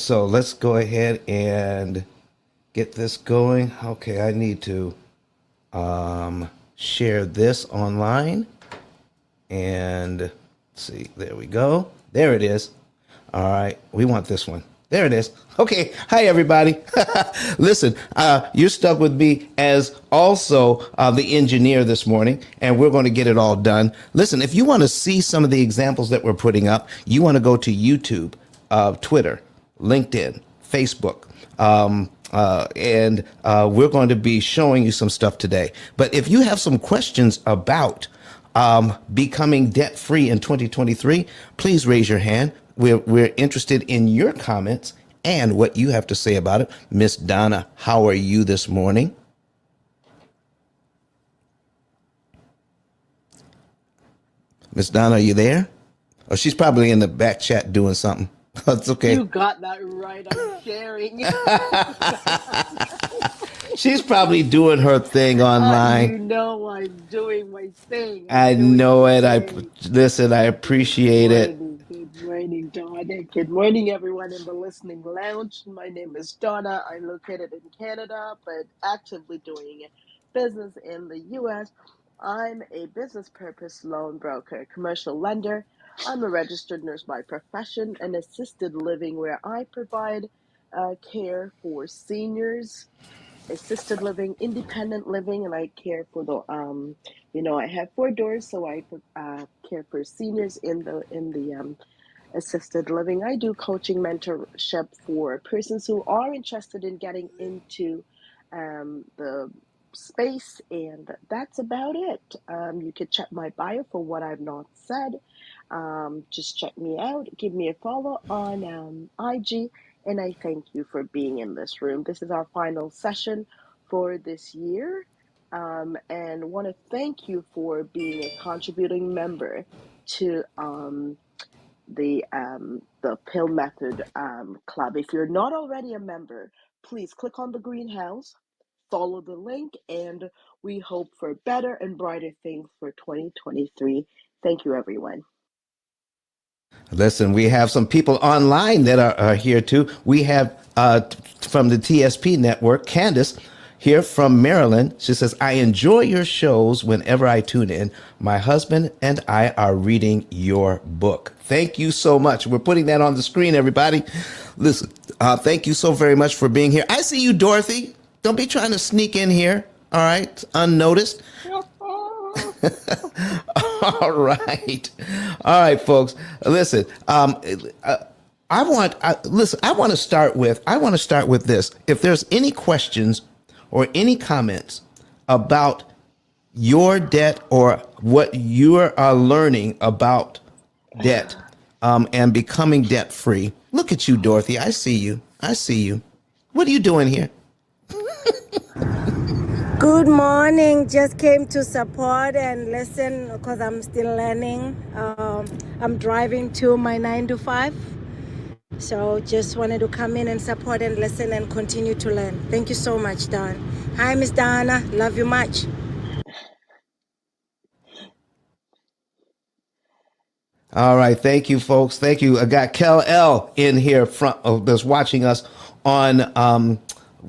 so let's go ahead and get this going. Okay, I need to share this online. And let's see, there we go. There it is. All right, we want this one. There it is. Okay, hi everybody. Listen, you're stuck with me as also the engineer this morning, and we're going to get it all done. Listen, if you want to see some of the examples that we're putting up, you want to go to YouTube, Twitter, LinkedIn, Facebook. And we're going to be showing you some stuff today. But if you have some questions about becoming debt free in 2023, please raise your hand. We're interested in your comments and what you have to say about it. Miss Donna, how are you this morning? Miss Donna, are you there? Oh, she's probably in the back chat doing something. That's okay. You got that right. I'm sharing. She's probably doing her thing online. You know I'm doing my thing. I know it. Listen, I appreciate it. Good morning, Donna. Good morning, everyone in the listening lounge. My name is Donna. I'm located in Canada, but actively doing business in the U.S. I'm a business purpose loan broker, commercial lender. I'm a registered nurse by profession and assisted living where I provide care for seniors, assisted living, independent living, and I care for the I have 4 doors, so I care for seniors in the assisted living. I do coaching mentorship for persons who are interested in getting into the space, and that's about it. You could check my bio for what I've not said. Just check me out, give me a follow on IG, and I thank you for being in this room. This is our final session for this year, and want to thank you for being a contributing member to the P.I.L.L Method Club. If you're not already a member, please click on the greenhouse, follow the link, and we hope for better and brighter things for 2023. Thank you, everyone. Listen, we have some people online that are here too. We have from the TSP network, Candace here from Maryland. She says, I enjoy your shows whenever I tune in. My husband and I are reading your book. Thank you so much. We're putting that on the screen, everybody. Listen, thank you so very much for being here. I see you, Dorothy. Don't be trying to sneak in here. All right, unnoticed. All right, folks. Listen, I want to start with this. If there's any questions or any comments about your debt or what you are learning about debt and becoming debt free, look at you, Dorothy. I see you. What are you doing here? Good morning. Just came to support and listen because I'm still learning. I'm driving to my 9 to 5. So just wanted to come in and support and listen and continue to learn. Thank you so much, Don. Hi, Miss Donna. Love you much. All right. Thank you, folks. Thank you. I got P.I.L.L in here that's watching us on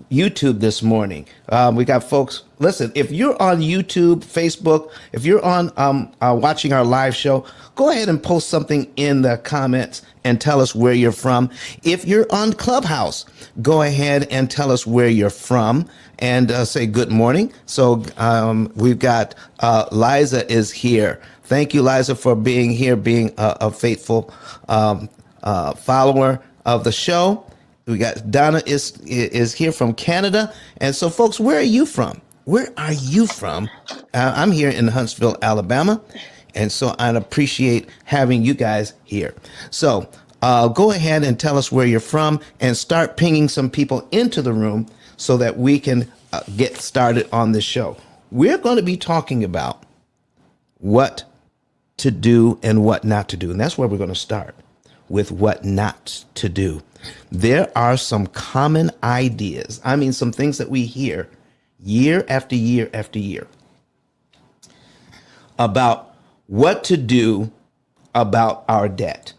YouTube this morning. We got folks. Listen, if you're on YouTube, Facebook, if you're on watching our live show, go ahead and post something in the comments and tell us where you're from. If you're on Clubhouse, go ahead and tell us where you're from and say good morning. So we've got Liza is here. Thank you, Liza, for being here, being a faithful follower of the show. We got Donna is here from Canada. And so, folks, where are you from? Where are you from? I'm here in Huntsville, Alabama. And so I'd appreciate having you guys here. So go ahead and tell us where you're from and start pinging some people into the room so that we can get started on this show. We're going to be talking about what to do and what not to do. And that's where we're going to start, with what not to do. There are some common ideas. I mean, some things that we hear year after year after year about what to do about our debt.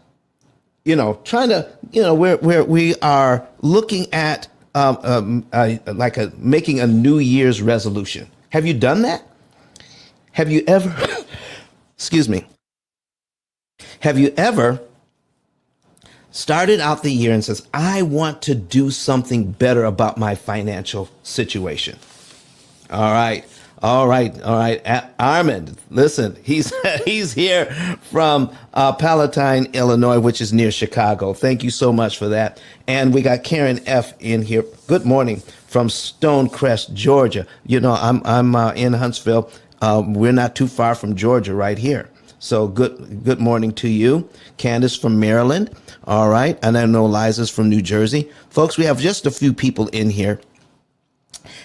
trying to, where we are looking at making a New Year's resolution. Have you done that? Have you ever, excuse me, have you ever started out the year and says, I want to do something better about my financial situation? All right. All right. All right. Armand, listen, he's he's here from Palatine, Illinois, which is near Chicago. Thank you so much for that. And we got Karen F. in here. Good morning from Stonecrest, Georgia. I'm in Huntsville. We're not too far from Georgia right here. So good morning to you. Candace from Maryland. All right. And I know Liza's from New Jersey. Folks, we have just a few people in here.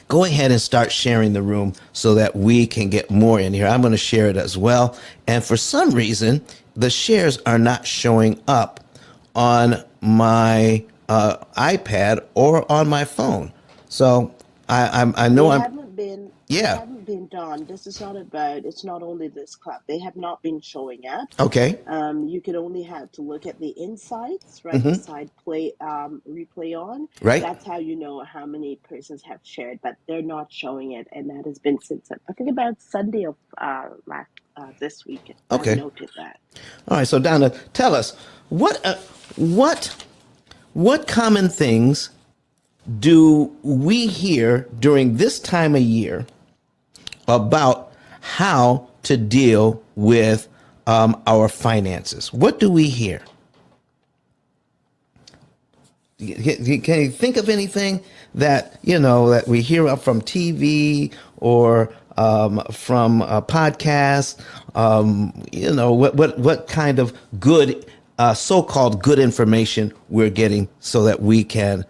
Go ahead and start sharing the room so that we can get more in here. I'm going to share it as well. And for some reason, the shares are not showing up on my iPad or on my phone. So I know They I'm, haven't been. They yeah. haven't been done. This is not about. It's not only this club. They have not been showing up. Okay. You could only have to look at the insights right beside replay on. Right. That's how you know how many persons have shared, but they're not showing it, and that has been since I think about Sunday of last this week. I've Okay. noted that. All right. So Donna, tell us what common things do we hear during this time of year about how to deal with our finances? What do we hear? Can you think of anything that that we hear up from TV or from podcasts? What kind of good, so-called good information we're getting so that we can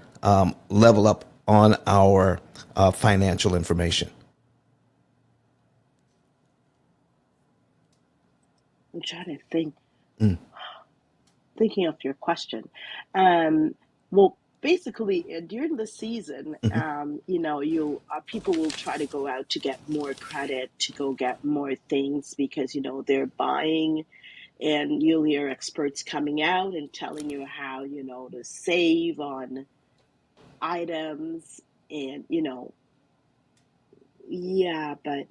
level up on our financial information? I'm trying to think. Thinking of your question. Well, basically, during the season, you people will try to go out to get more credit, to go get more things because they're buying, and you'll hear experts coming out and telling you how to save on items, and yeah, but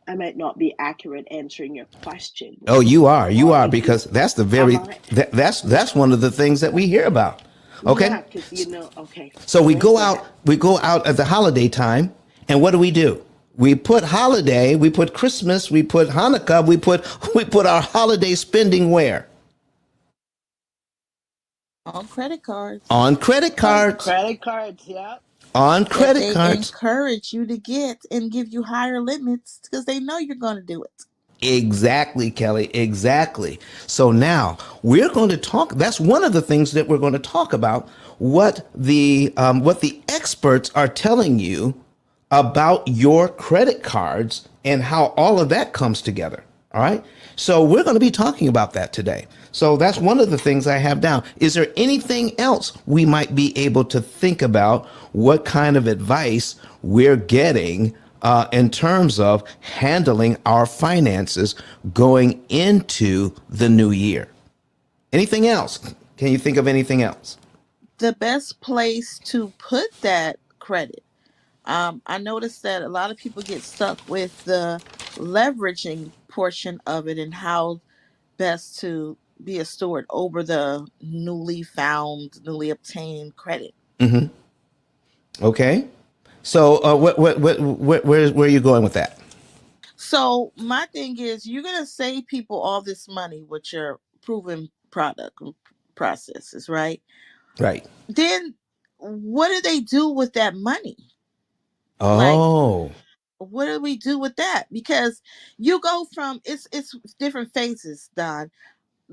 I might not be accurate answering your question. Oh, you are. You are, If you because that's the am very I? that's one of the things that we hear about. Yeah, Okay? because okay. So All right, go ahead. we go out at the holiday time, and what do? We put holiday, we put Christmas, we put Hanukkah, we put our holiday spending where? On credit cards On credit On cards. credit cards, yeah. On that credit they cards. encourage you to get and give you higher limits because they know you're going to do it. Exactly, Kelly. Exactly. So now we're going to talk. That's one of the things that we're going to talk about. What the experts are telling you about your credit cards and how all of that comes together. All right. So we're going to be talking about that today. So that's one of the things I have down. Is there anything else we might be able to think about? What kind of advice we're getting in terms of handling our finances going into the new year? Anything else? Can you think of anything else? The best place to put that credit. I noticed that a lot of people get stuck with the leveraging portion of it and how best to be a steward over the newly obtained credit. Okay. So where are you going with that? So my thing is, you're gonna save people all this money with your proven product processes, right? Right. Then what do they do with that money? Like, Oh, what do we do with that? Because you go from it's different phases, Don.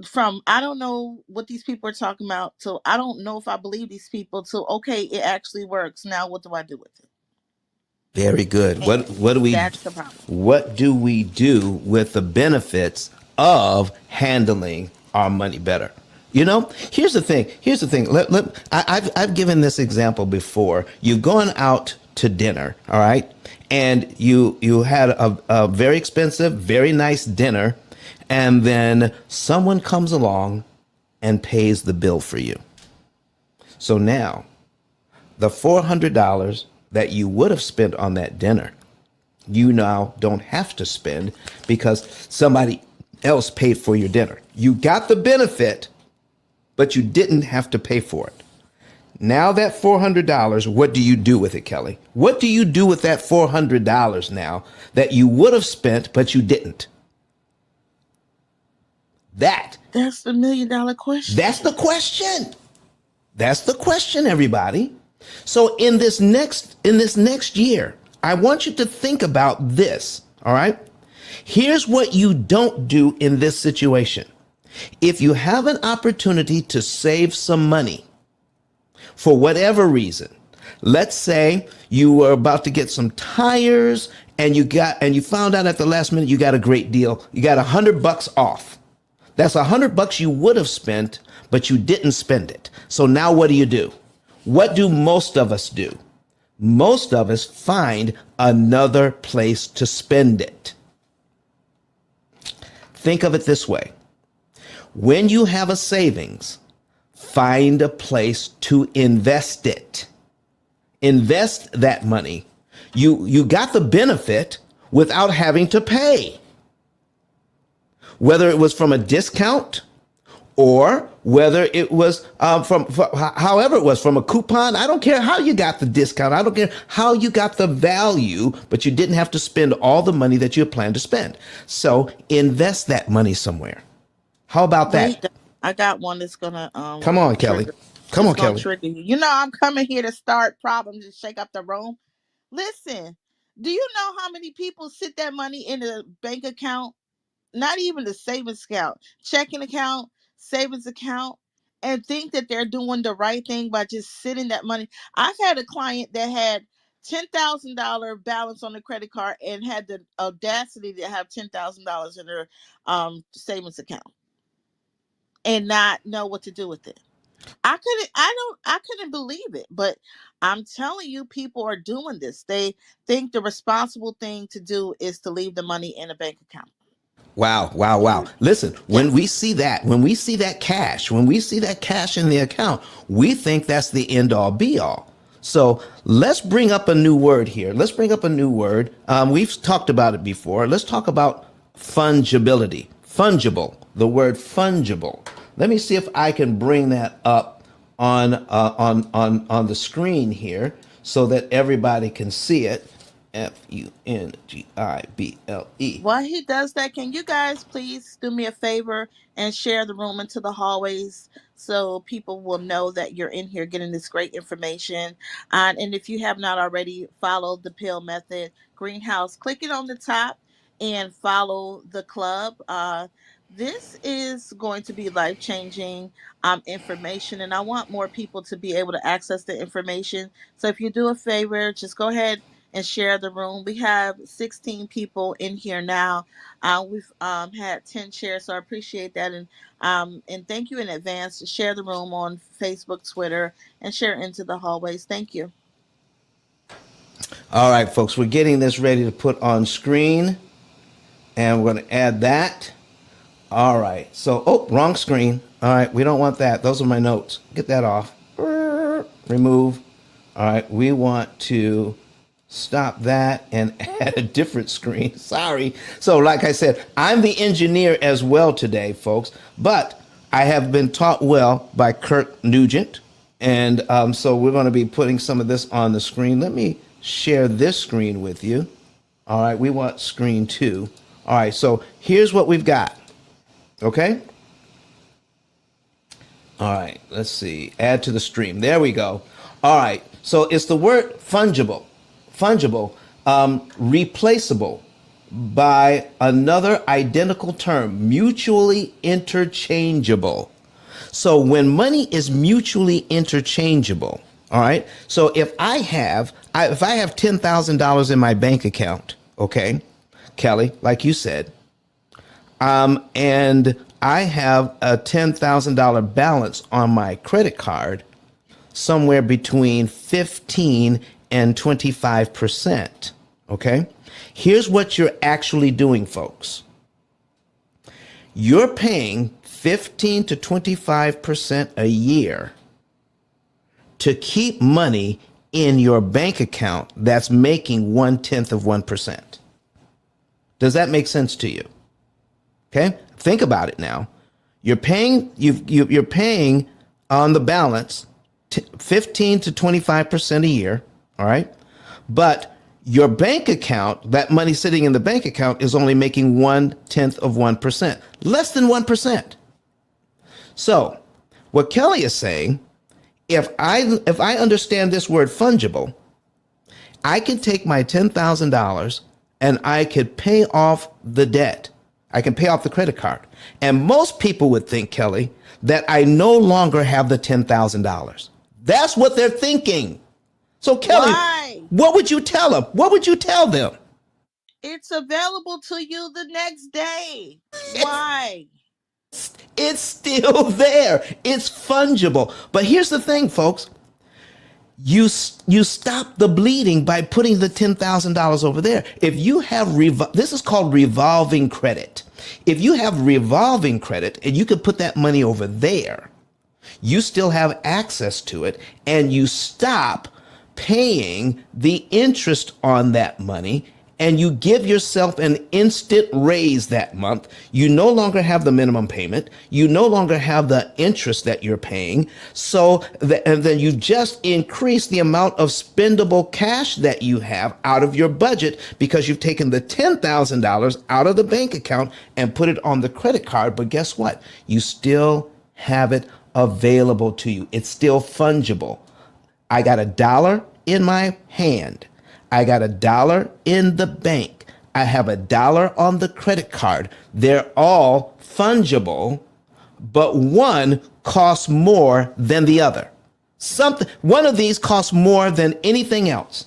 From I don't know what these people are talking about to I don't know if I believe these people to okay, it actually works. Now what do I do with it? very good. And that's the problem. What do we do with the benefits of handling our money better? Here's the thing. I've given this example before. You've gone out to dinner, all right, and you had a very expensive, very nice dinner, and then someone comes along and pays the bill for you. So now the $400 that you would have spent on that dinner, you now don't have to spend because somebody else paid for your dinner. You got the benefit, but you didn't have to pay for it. Now that $400, what do you do with it, Kelly? What do you do with that $400 now that you would have spent, but you didn't? That's the $1,000,000 question. That's the question. That's the question, everybody. So in this next year, I want you to think about this, all right? Here's what you don't do in this situation. If you have an opportunity to save some money for whatever reason, let's say you were about to get some tires and you found out at the last minute you got a great deal. You got $100 off. That's $100 you would have spent, but you didn't spend it. So now what do? What do most of us do? Most of us find another place to spend it. Think of it this way. When you have a savings, find a place to invest it. Invest that money. You got the benefit without having to pay. Whether it was from a discount or whether it was however it was from a coupon. I don't care how you got the discount. I don't care how you got the value, but you didn't have to spend all the money that you had planned to spend. So invest that money somewhere. How about that? Wait, I got one that's gonna Come on, Kelly. Come on, Kelly. trigger you. You know I'm coming here to start problems and shake up the room. Listen, do you know how many people sit that money in a bank account? Not even the savings account, checking account, savings account, and think that they're doing the right thing by just sitting that money. I've had a client that had $10,000 balance on the credit card and had the audacity to have $10,000 in their savings account and not know what to do with it. I couldn't believe it, but I'm telling you, people are doing this. They think the responsible thing to do is to leave the money in a bank account. Wow. Listen, when Yes. we see that cash in the account, we think that's the end all be all. So let's bring up a new word here. We've talked about it before. Let's talk about fungibility. Fungible, the word fungible. Let me see if I can bring that up on the screen here so that everybody can see it. Fungible. While he does that, can you guys please do me a favor and share the room into the hallways so people will know that you're in here getting this great information? And if you have not already followed the P.I.L.L method greenhouse, click it on the top and follow the club. This is going to be life changing information, and I want more people to be able to access the information. So if you do a favor, just go ahead and share the room. We have 16 people in here now. We've had 10 shares, so I appreciate that. And thank you in advance. Share the room on Facebook, Twitter, and share into the hallways. Thank you. All right, folks, we're getting this ready to put on screen, and we're going to add that. All right, so, wrong screen. All right, we don't want that. Those are my notes. Get that off. Remove. All right, we want to stop that and add a different screen. Sorry. So like I said, I'm the engineer as well today, folks, but I have been taught well by Kirk Nugent. And so we're going to be putting some of this on the screen. Let me share this screen with you. All right. We want screen 2. All right. So here's what we've got. Okay. All right. Let's see. Add to the stream. There we go. All right. So it's the word fungible, replaceable by another identical term, mutually interchangeable. So when money is mutually interchangeable, all right. So if I have $10,000 in my bank account, okay, Kelly, like you said, and I have a $10,000 balance on my credit card, somewhere between 15 and 25%. Okay. Here's what you're actually doing, folks. You're paying 15 to 25% a year to keep money in your bank account that's making 1/10 of 1%. Does that make sense to you? Okay, think about it now. You're paying you're paying on the balance 15 to 25% a year, all right? But your bank account, that money sitting in the bank account, is only making 1/10 of 1%, less than 1%. So, what Kelly is saying, if I understand this word fungible, I can take my $10,000 and I could pay off the debt. I can pay off the credit card. And most people would think, Kelly, that I no longer have the $10,000. That's what they're thinking. So, Kelly, Why? what would you tell them? What would you tell them? It's available to you the next day. Why? It's still there. It's fungible. But here's the thing, folks. You stop the bleeding by putting the $10,000 over there. If you have this is called revolving credit. If you have revolving credit and you could put that money over there, you still have access to it, and you stop paying the interest on that money, and you give yourself an instant raise that month. You no longer have the minimum payment. You no longer have the interest that you're paying. And then you just increase the amount of spendable cash that you have out of your budget because you've taken the $10,000 out of the bank account and put it on the credit card. But guess what? You still have it available to you. It's still fungible. I got $1 in my hand. I got $1 in the bank. I have $1 on the credit card. They're all fungible, but one costs more than the other. One of these costs more than anything else.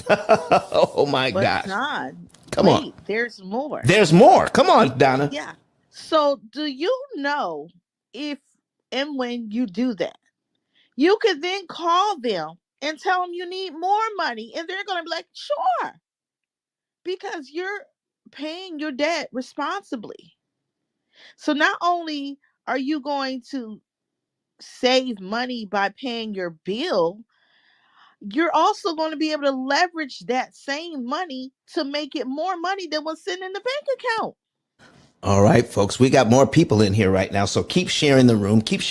Oh my gosh. God. Come on. There's more. There's more. Come on, Donna. Yeah. So do you know if and when you do that, you could then call them and tell them you need more money, and they're going to be like, sure, because you're paying your debt responsibly. So not only are you going to save money by paying your bill, you're also going to be able to leverage that same money to make it more money than was sitting in the bank account. All right, folks, we got more people in here right now. So keep sharing the room, keep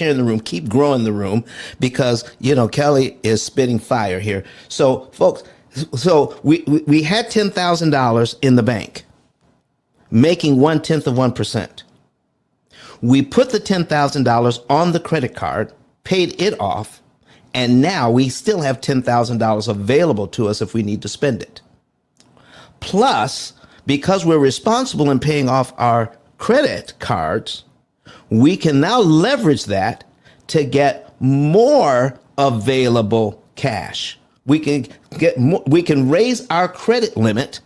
growing the room, because, Kelly is spitting fire here. So, folks, we had $10,000 in the bank, making 1/10 of 1%. We put the $10,000 on the credit card, paid it off, and now we still have $10,000 available to us if we need to spend it. Plus, because we're responsible in paying off our credit cards, we can now leverage that to get more available cash. We can raise our credit limit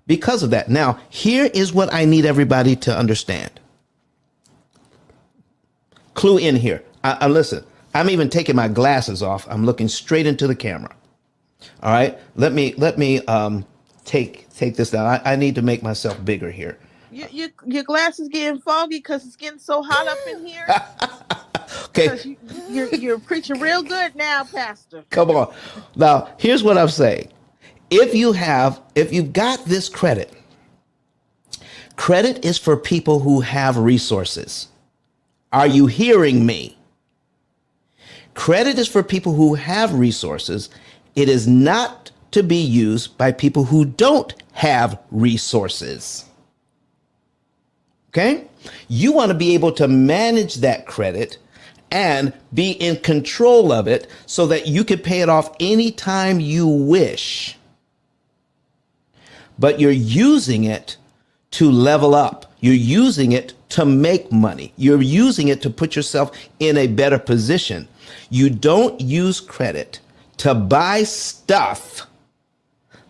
because of that. Now, here is what I need everybody to understand. Clue in here. Listen, I'm even taking my glasses off. I'm looking straight into the camera. All right, let me take this down. I need to make myself bigger here. Your glasses getting foggy because it's getting so hot up in here. Okay, because you're preaching real good now, Pastor. Come on. Now, here's what I'm saying. If you've got this credit is for people who have resources. Are you hearing me? Credit is for people who have resources. It is not to be used by people who don't have resources. Okay? You want to be able to manage that credit and be in control of it so that you can pay it off anytime you wish. But you're using it to level up. You're using it to make money. You're using it to put yourself in a better position. You don't use credit to buy stuff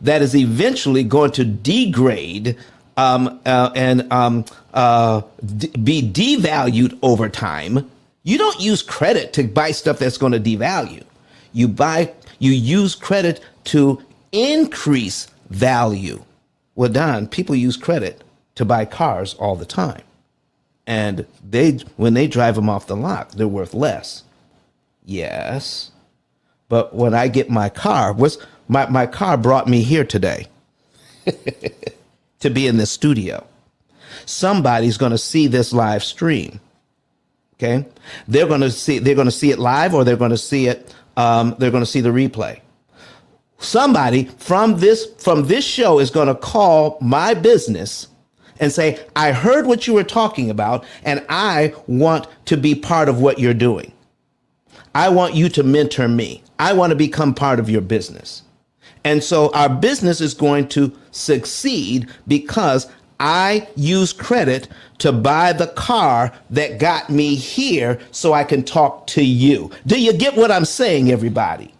that is eventually going to degrade and be devalued over time. You don't use credit to buy stuff that's going to devalue. You use credit to increase value. Well, Don, people use credit to buy cars all the time. And when they drive them off the lot, they're worth less. Yes. But when I get my car, my car brought me here today to be in this studio. Somebody's going to see this live stream. Okay. They're going to see it live, or they're going to see it. They're going to see the replay. Somebody from this show is going to call my business and say, I heard what you were talking about, and I want to be part of what you're doing. I want you to mentor me. I want to become part of your business. And so our business is going to succeed because I use credit to buy the car that got me here so I can talk to you. Do you get what I'm saying, everybody?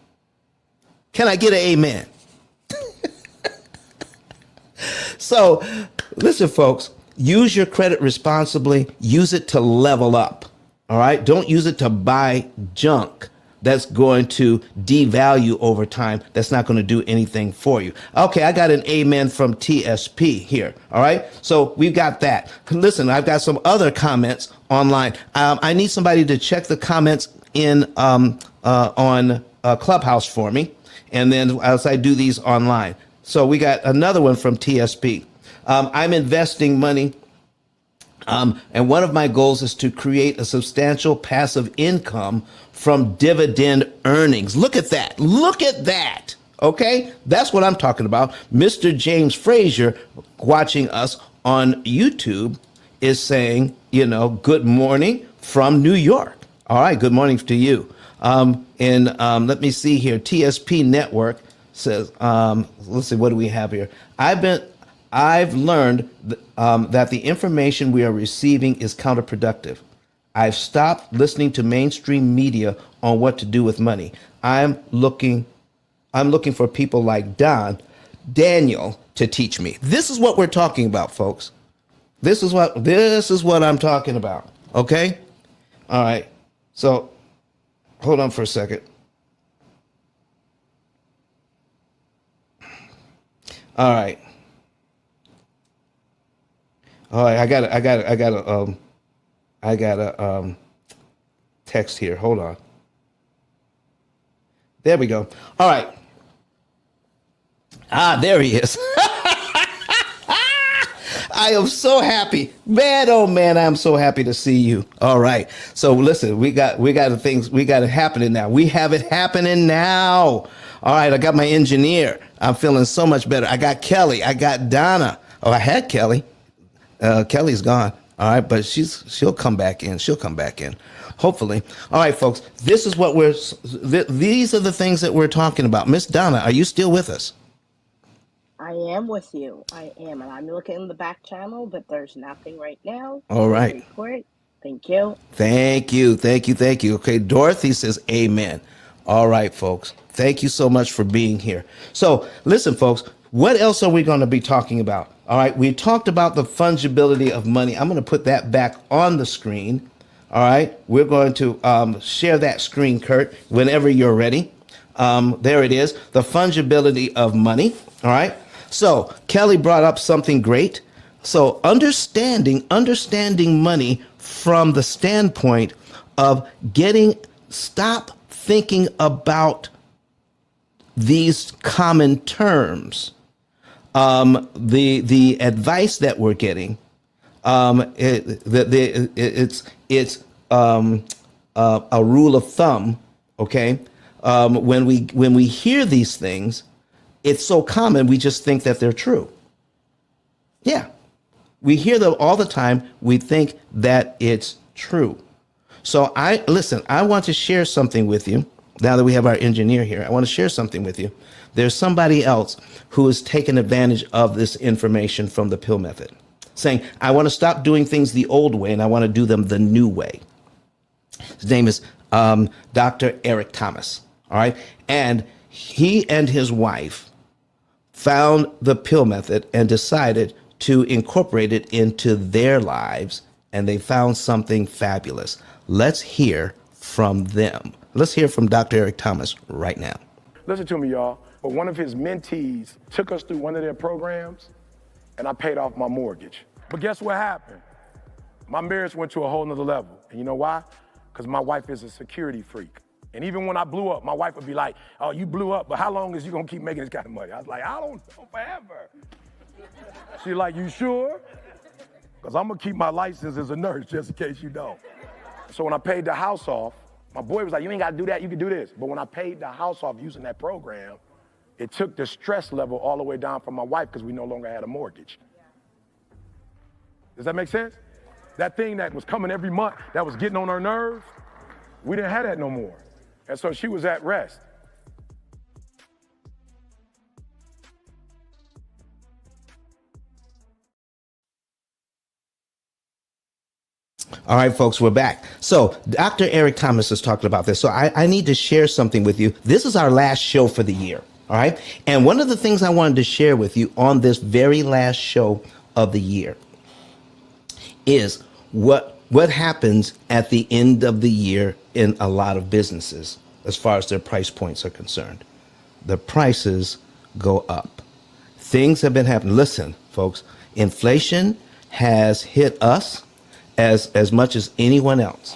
Can I get an amen? So, listen, folks, use your credit responsibly. Use it to level up. All right? Don't use it to buy junk that's going to devalue over time. That's not going to do anything for you. Okay, I got an amen from TSP here. All right? So we've got that. Listen, I've got some other comments online. I need somebody to check the comments on Clubhouse for me. And then as I do these online. So we got another one from TSP. I'm investing money. And one of my goals is to create a substantial passive income from dividend earnings. Look at that. Look at that. Okay. That's what I'm talking about. Mr. James Frazier, watching us on YouTube, is saying, good morning from New York. All right. Good morning to you. Let me see here. TSP Network says, let's see, what do we have here? I've learned that the information we are receiving is counterproductive. I've stopped listening to mainstream media on what to do with money. I'm looking for people like Daniel to teach me. This is what we're talking about, folks. This is what I'm talking about. Okay? All right. So hold on for a second. All right. All right, I got a text here. Hold on. There we go. All right. There he is. I am so happy, man. Oh man, I'm so happy to see you. All right. So listen, we got it happening now. We have it happening now. All right. I got my engineer. I'm feeling so much better. I got Kelly. I got Donna. Oh, I had Kelly. Kelly's gone. All right. But she'll come back in. She'll come back in. Hopefully. All right, folks. These are the things that we're talking about. Miss Donna, are you still with us? I am with you. I am. And I'm looking in the back channel, but there's nothing right now. All right. Report. Thank you. Thank you. Thank you. Thank you. Okay. Dorothy says amen. All right, folks. Thank you so much for being here. So listen, folks, what else are we going to be talking about? All right. We talked about the fungibility of money. I'm going to put that back on the screen. All right. We're going to share that screen, Kurt, whenever you're ready. There it is. The fungibility of money. All right. So Kelly brought up something great. So understanding money from the standpoint of stop thinking about these common terms. The advice that we're getting, it's a rule of thumb. Okay. When we hear these things, it's so common, we just think that they're true. Yeah. We hear them all the time. We think that it's true. So I want to share something with you. Now that we have our engineer here, I want to share something with you. There's somebody else who has taken advantage of this information from the P.I.L.L method, saying, I want to stop doing things the old way and I want to do them the new way. His name is Dr. Eric Thomas. All right. And he and his wife found the P.I.L.L method and decided to incorporate it into their lives. And they found something fabulous. Let's hear from them. Let's hear from Dr. Eric Thomas right now. Listen to me, y'all. But one of his mentees took us through one of their programs, and I paid off my mortgage. But guess what happened? My marriage went to a whole nother level. And you know why? Because my wife is a security freak. And even when I blew up, my wife would be like, oh, you blew up, but how long is you gonna keep making this kind of money? I was like, I don't know, forever. She's like, you sure? Because I'm gonna keep my license as a nurse just in case you don't. So when I paid the house off, my boy was like, you ain't gotta do that, you can do this. But when I paid the house off using that program, it took the stress level all the way down for my wife because we no longer had a mortgage. Does that make sense? That thing that was coming every month, that was getting on her nerves, we didn't have that no more. And so she was at rest. All right, folks, we're back. So Dr. Eric Thomas has talked about this. So I need to share something with you. This is our last show for the year. All right. And one of the things I wanted to share with you on this very last show of the year is what happens at the end of the year in a lot of businesses as far as their price points are concerned. The prices go up. Things have been happening. Listen, folks, inflation has hit us as much as anyone else.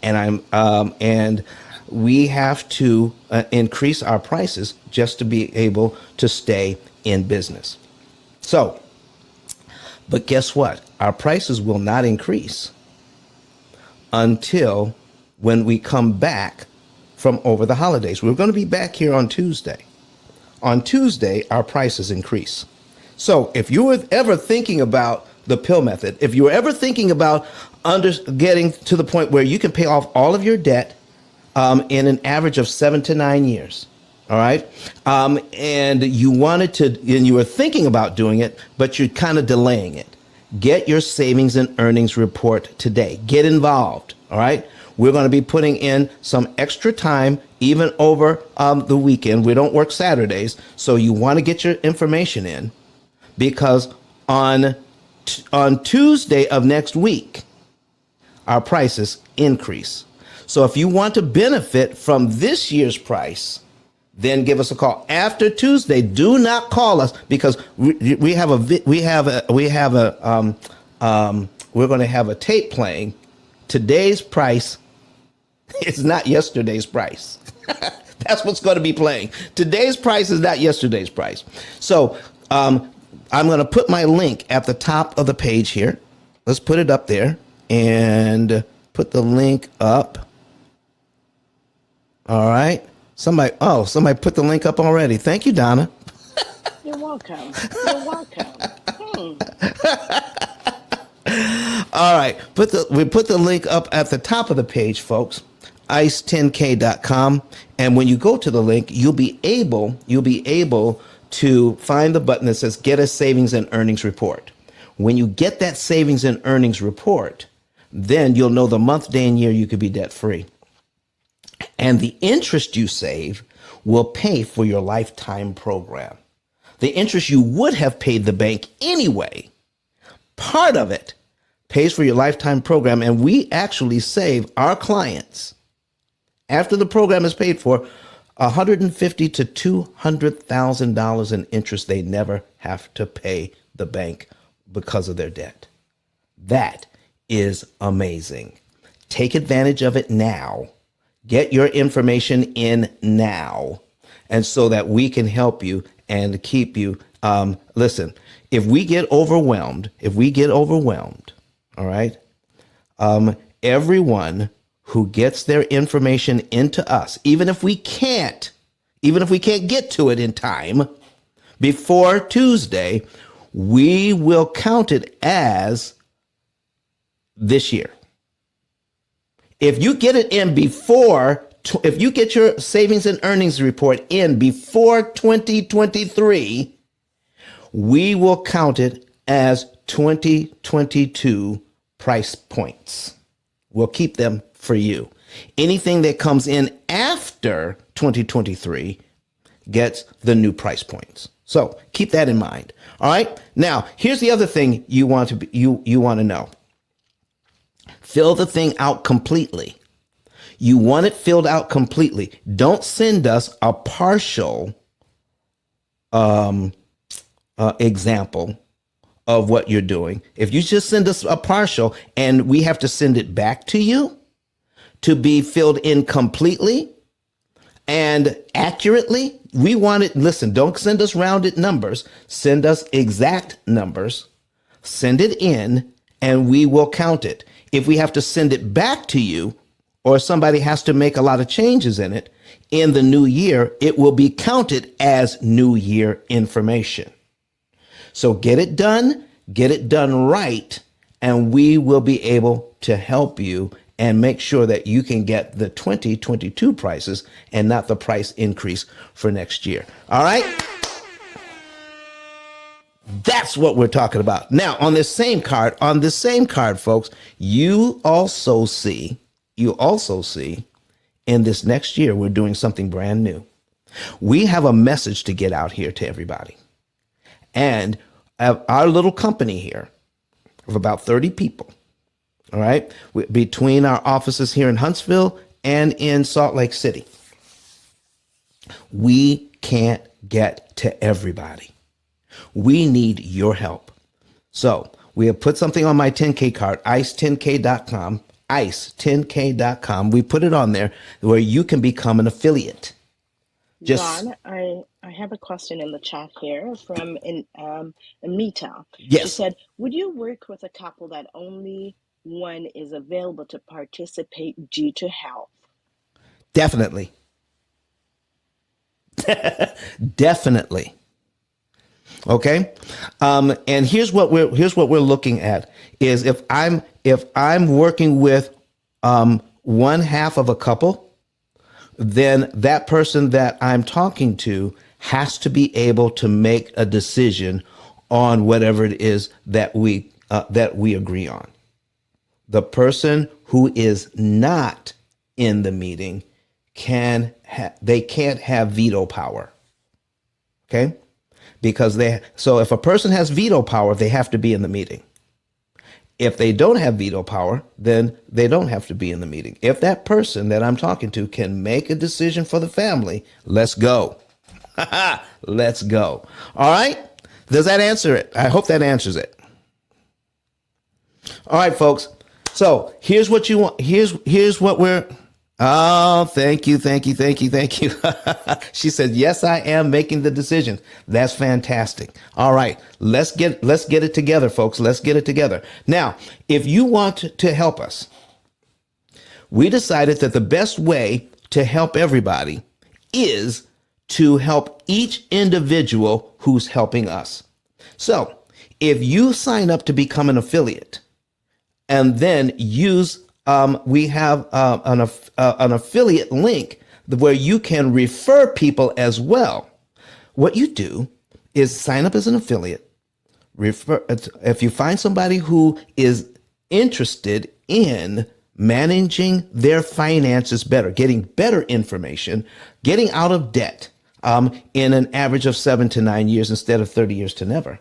And we have to increase our prices just to be able to stay in business. So, but guess what? Our prices will not increase until when we come back from over the holidays. We're going to be back here on Tuesday. On Tuesday, our prices increase. So if you were ever thinking about the P.I.L.L method, if you were ever thinking about getting to the point where you can pay off all of your debt in an average of 7 to 9 years, all right, and you wanted to, and you were thinking about doing it, but you're kind of delaying it, get your savings and earnings report today. Get involved, all right? We're going to be putting in some extra time, even over the weekend. We don't work Saturdays, so you want to get your information in, because on Tuesday of next week, our prices increase. So if you want to benefit from this year's price, then give us a call after Tuesday. Do not call us, because we're going to have a tape playing. Today's price is not yesterday's price. That's what's going to be playing. Today's price is not yesterday's price. So I'm going to put my link at the top of the page here. Let's put it up there and put the link up. All right. Somebody put the link up already. Thank you, Donna. You're welcome. You're welcome. All right. We put the link up at the top of the page, folks. ice10k.com. And when you go to the link, you'll be able to find the button that says Get a Savings and Earnings Report. When you get that savings and earnings report, then you'll know the month, day, and year you could be debt free. And the interest you save will pay for your lifetime program. The interest you would have paid the bank anyway, part of it pays for your lifetime program. And we actually save our clients, after the program is paid for, $150,000 to $200,000 in interest they never have to pay the bank because of their debt. That is amazing. Take advantage of it now. Get your information in now, and so that we can help you and keep you. Listen, if we get overwhelmed, all right, everyone who gets their information into us, even if we can't get to it in time before Tuesday, we will count it as this year. If you get it in if you get your savings and earnings report in before 2023, we will count it as 2022 price points. We'll keep them for you. Anything that comes in after 2023 gets the new price points. So keep that in mind. All right. Now, here's the other thing you want to know. Fill the thing out completely. You want it filled out completely. Don't send us a partial example of what you're doing. If you just send us a partial and we have to send it back to you to be filled in completely and accurately, we want it. Listen, don't send us rounded numbers. Send us exact numbers. Send it in and we will count it. If we have to send it back to you or somebody has to make a lot of changes in it in the new year, it will be counted as new year information. So get it done right, and we will be able to help you and make sure that you can get the 2022 prices and not the price increase for next year. All right? That's what we're talking about. Now, on this same card, folks, you also see in this next year, we're doing something brand new. We have a message to get out here to everybody. And our little company here of about 30 people, all right, between our offices here in Huntsville and in Salt Lake City, we can't get to everybody. We need your help. So we have put something on my 10K card, ice10k.com, ice10k.com. We put it on there where you can become an affiliate. Don, I have a question in the chat here from Amita. Yes. She said, would you work with a couple that only one is available to participate due to health? Definitely. Definitely. Okay. And here's what we're looking at is if I'm working with one half of a couple, then that person that I'm talking to has to be able to make a decision on whatever it is that we agree on. The person who is not in the meeting can't have veto power. Okay? Because so if a person has veto power, they have to be in the meeting. If they don't have veto power, then they don't have to be in the meeting. If that person that I'm talking to can make a decision for the family, let's go. Let's go. All right? Does that answer it? I hope that answers it. All right, folks. So here's what you want. Here's what we're. Oh, thank you. She said, yes, I am making the decision. That's fantastic. All right, let's get it together, folks. Let's get it together. Now, if you want to help us, we decided that the best way to help everybody is to help each individual who's helping us. So if you sign up to become an affiliate and then use we have an affiliate link where you can refer people as well. What you do is sign up as an affiliate. If you find somebody who is interested in managing their finances better, getting better information, getting out of debt in an average of 7 to 9 years instead of 30 years to never,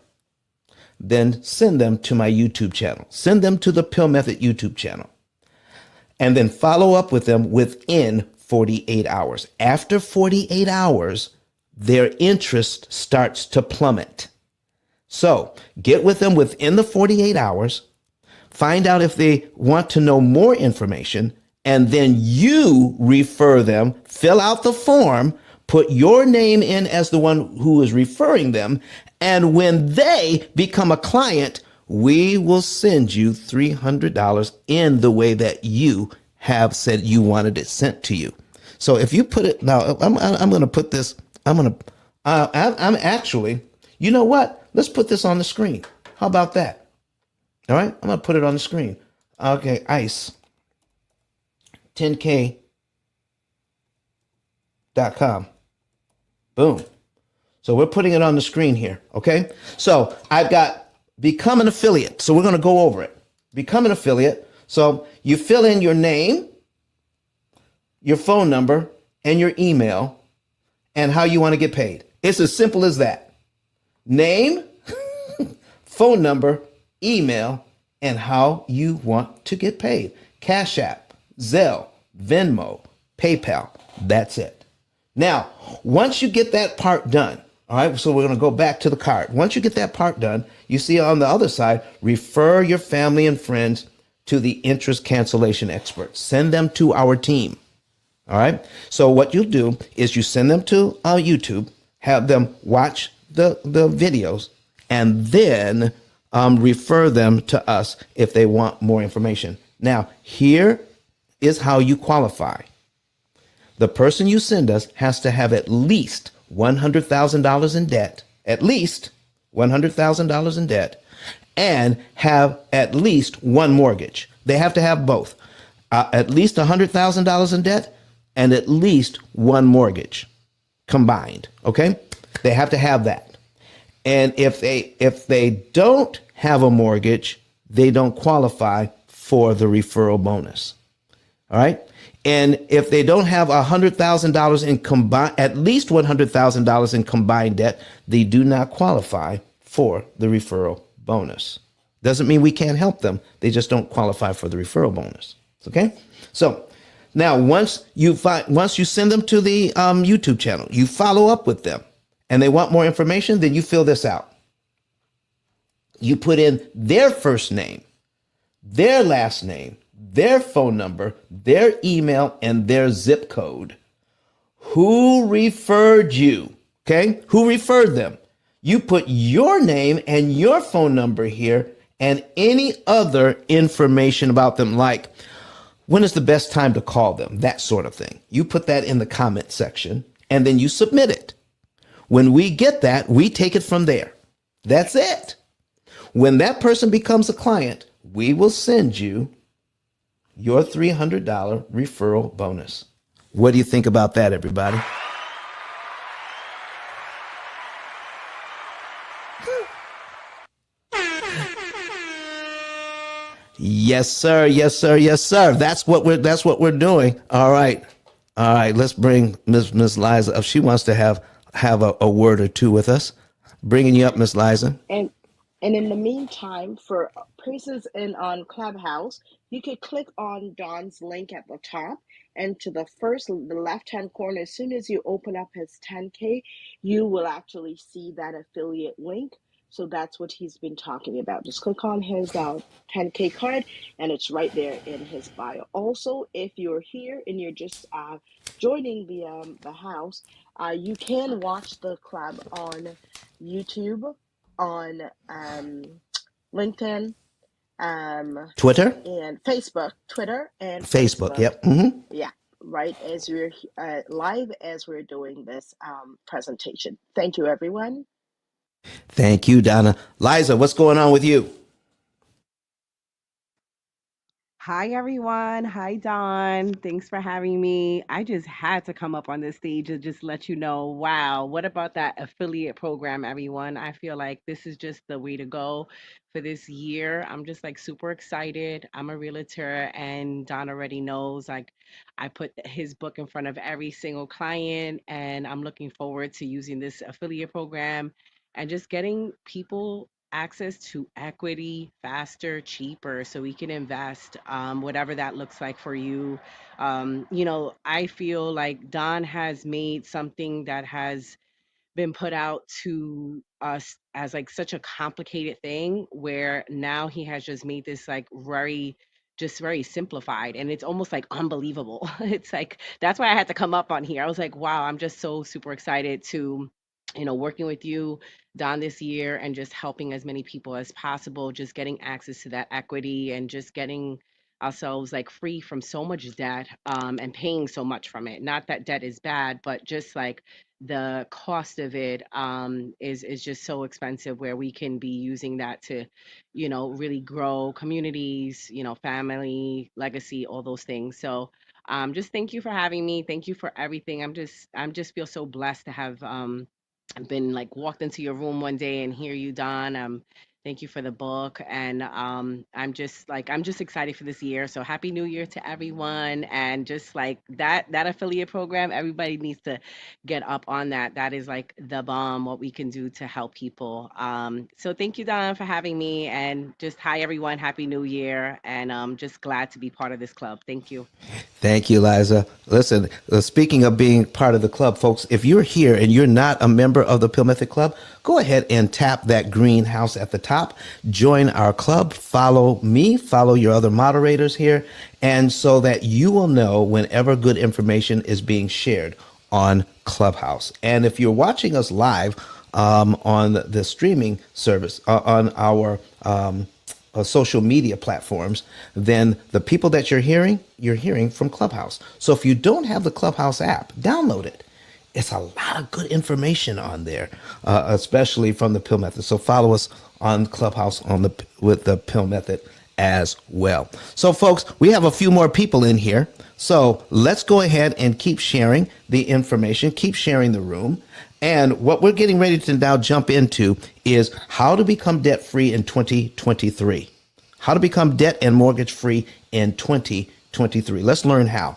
then send them to my YouTube channel. Send them to the P.I.L.L Method YouTube channel. And then follow up with them within 48 hours. After 48 hours, their interest starts to plummet. So get with them within the 48 hours, find out if they want to know more information, and then you refer them, fill out the form, put your name in as the one who is referring them, and when they become a client, we will send you $300 in the way that you have said you wanted it sent to you. So if you put it now, I'm going to put this. I'm actually. You know what? Let's put this on the screen. How about that? All right, I'm going to put it on the screen. Okay, ICE 10k.com. Boom. So we're putting it on the screen here. Okay. So I've got. Become an affiliate. So we're going to go over it. Become an affiliate. So you fill in your name, your phone number, and your email, and how you want to get paid. It's as simple as that. Name, phone number, email, and how you want to get paid. Cash App, Zelle, Venmo, PayPal. That's it. Now, once you get that part done, All right, so we're going to go back to the card. Once you get that part done, you see on the other side, refer your family and friends to the interest cancellation expert. Send them to our team. All right. So what you'll do is you send them to YouTube, have them watch the videos, and then refer them to us if they want more information. Now, here is how you qualify. The person you send us has to have at least $100,000 in debt, at least $100,000 in debt, and have at least one mortgage. They have to have both, at least $100,000 in debt and at least one mortgage combined. Okay, they have to have that. And if they don't have a mortgage, they don't qualify for the referral bonus. All right. And if they don't have $100,000 in combined, at least $100,000 in combined debt, they do not qualify for the referral bonus. Doesn't mean we can't help them. They just don't qualify for the referral bonus. Okay. So now once you send them to the YouTube channel, you follow up with them and they want more information, then you fill this out. You put in their first name, their last name, their phone number, their email, and their zip code. Who referred you? Okay. Who referred them? You put your name and your phone number here and any other information about them, like when is the best time to call them, that sort of thing. You put that in the comment section and then you submit it. When we get that, we take it from there. That's it. When that person becomes a client, we will send you your $300 referral bonus. What do you think about that, everybody? Yes, sir. Yes, sir. Yes, sir. That's what we're doing. All right. All right. Let's bring Miss Liza up. She wants to have a word or two with us. Bringing you up, Miss Liza. And in the meantime, for persons in on Clubhouse, you could click on Don's link at the top, and to the left hand corner. As soon as you open up his 10K, you will actually see that affiliate link. So that's what he's been talking about. Just click on his 10K card, and it's right there in his bio. Also, if you're here and you're just joining the house, you can watch the club on YouTube, on LinkedIn, Twitter, and Facebook, Twitter, and Facebook. Facebook. Yep. Mm-hmm. Yeah, right as we're live as we're doing this presentation. Thank you, everyone. Thank you, Donna. Liza, what's going on with you? Hi, everyone. Hi, Don. Thanks for having me. I just had to come up on this stage and just let you know, wow, what about that affiliate program, everyone? I feel like this is just the way to go for this year. I'm just like super excited. I'm a realtor, and Don already knows, like, I put his book in front of every single client, and I'm looking forward to using this affiliate program and just getting people access to equity faster, cheaper, so we can invest, whatever that looks like for you. I feel like Don has made something that has been put out to us as like such a complicated thing, where now he has just made this like very simplified, and it's almost like unbelievable. It's like that's why I had to come up on here. I was like, wow, I'm just so super excited to working with you, Don, this year, and just helping as many people as possible, just getting access to that equity and just getting ourselves like free from so much debt, and paying so much from it. Not that debt is bad, but just like the cost of it, is just so expensive, where we can be using that to really grow communities, family legacy, all those things. So just thank you for having me. Thank you for everything. I'm just feel so blessed to have been like walked into your room one day and hear you, Don. Thank you for the book. And I'm just excited for this year. So happy new year to everyone. And just like that affiliate program, everybody needs to get up on that. That is like the bomb, what we can do to help people. So thank you, Don, for having me. And just hi everyone, happy new year. And just glad to be part of this club. Thank you. Thank you, Liza. Listen, speaking of being part of the club, folks, if you're here and you're not a member of the Pill Method Club, go ahead and tap that green house at the top. Join our club. Follow me. Follow your other moderators here. And so that you will know whenever good information is being shared on Clubhouse. And if you're watching us live on the streaming service, on our social media platforms, then the people that you're hearing from Clubhouse. So if you don't have the Clubhouse app, download it. It's a lot of good information on there, especially from the Pill Method. So follow us on Clubhouse with the Pill Method as well. So folks, we have a few more people in here. So let's go ahead and keep sharing the information, keep sharing the room. And what we're getting ready to now jump into is how to become debt free in 2023. How to become debt and mortgage free in 2023. Let's learn how.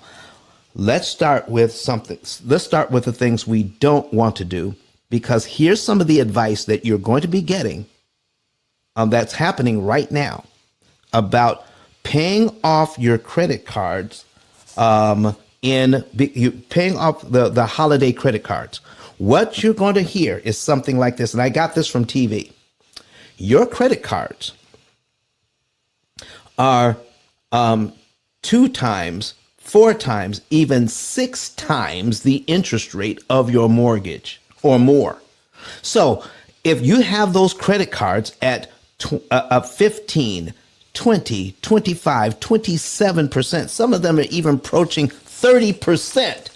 Let's start with something. Let's start with the things we don't want to do, because here's some of the advice that you're going to be getting that's happening right now about paying off your credit cards paying off the holiday credit cards. What you're going to hear is something like this, and I got this from TV. Your credit cards are 2 times, 4 times, even 6 times the interest rate of your mortgage or more. So if you have those credit cards at 15, 20, 25, 27%, some of them are even approaching 30%.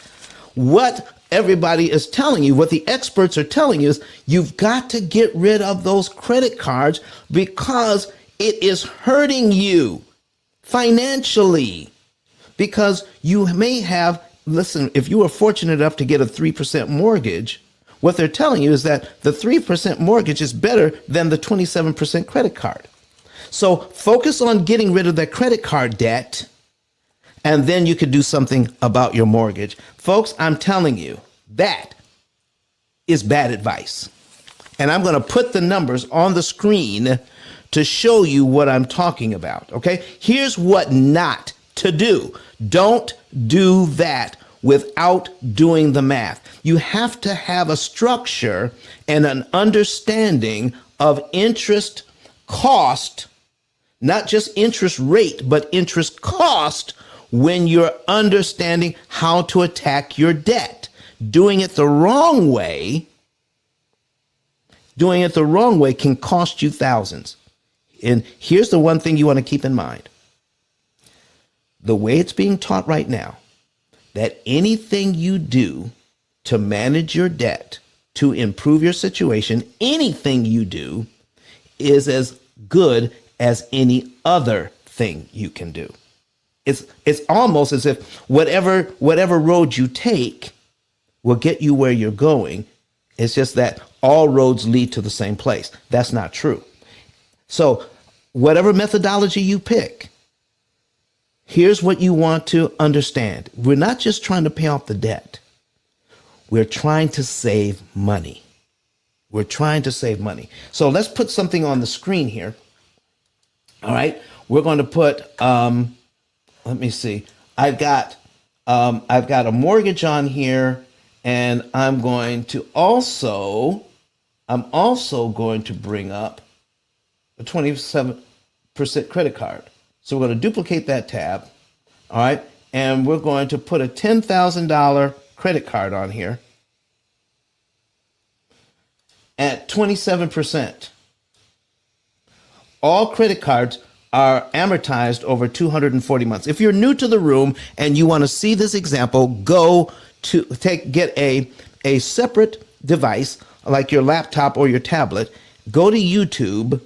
What everybody is telling you, what the experts are telling you, is you've got to get rid of those credit cards because it is hurting you financially. Because you may have, listen, if you were fortunate enough to get a 3% mortgage, what they're telling you is that the 3% mortgage is better than the 27% credit card. So focus on getting rid of that credit card debt, and then you could do something about your mortgage. Folks, I'm telling you, that is bad advice. And I'm going to put the numbers on the screen to show you what I'm talking about. Okay, here's what not to do. Don't do that without doing the math. You have to have a structure and an understanding of interest cost, not just interest rate, but interest cost, when you're understanding how to attack your debt. Doing it the wrong way can cost you thousands. And here's the one thing you want to keep in mind. The way it's being taught right now, that anything you do to manage your debt, to improve your situation, anything you do is as good as any other thing you can do. It's almost as if whatever road you take will get you where you're going. It's just that all roads lead to the same place. That's not true. So whatever methodology you pick, here's what you want to understand. We're not just trying to pay off the debt. We're trying to save money. We're trying to save money. So let's put something on the screen here. All right. We're going to put, let me see. I've got a mortgage on here, and I'm also going to bring up a 27% credit card. So we're going to duplicate that tab. All right. And we're going to put a $10,000 credit card on here at 27%. All credit cards are amortized over 240 months. If you're new to the room and you want to see this example, go to get a separate device like your laptop or your tablet. Go to YouTube,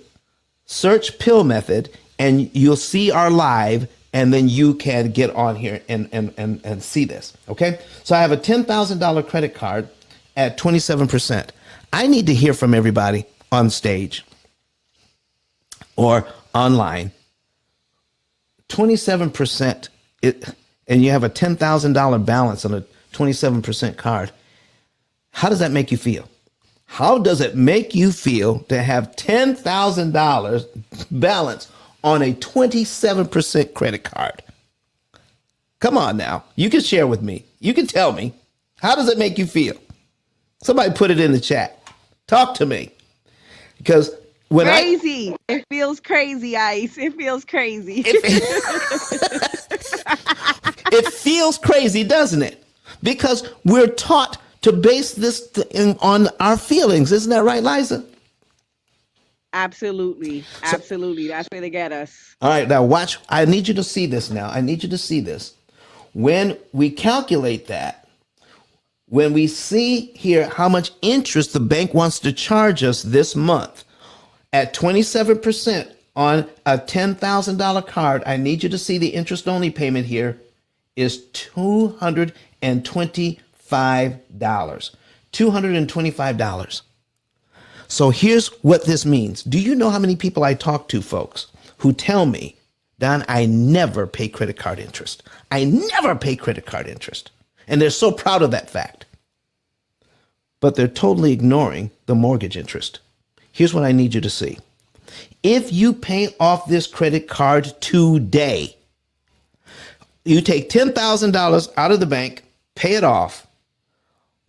search P.I.L.L Method, and you'll see our live, and then you can get on here and see this. Okay. So I have a $10,000 credit card at 27%. I need to hear from everybody on stage. or online, 27%, and you have a $10,000 balance on a 27% card, how does that make you feel? How does it make you feel to have $10,000 balance on a 27% credit card? Come on now. You can share with me. You can tell me. How does it make you feel? Somebody put it in the chat. Talk to me. Because when Crazy. It feels crazy, Ice. It feels crazy. it feels crazy, doesn't it? Because we're taught to base this on our feelings. Isn't that right, Liza? Absolutely. Absolutely. That's where they get us. All right, now watch. I need you to see this now. I need you to see this. When we calculate that, when we see here how much interest the bank wants to charge us this month at 27% on a $10,000 card, I need you to see the interest only payment here is $225. $225. So here's what this means. Do you know how many people I talk to, folks, who tell me, Don, I never pay credit card interest. I never pay credit card interest. And they're so proud of that fact. But they're totally ignoring the mortgage interest. Here's what I need you to see. If you pay off this credit card today, you take $10,000 out of the bank, pay it off.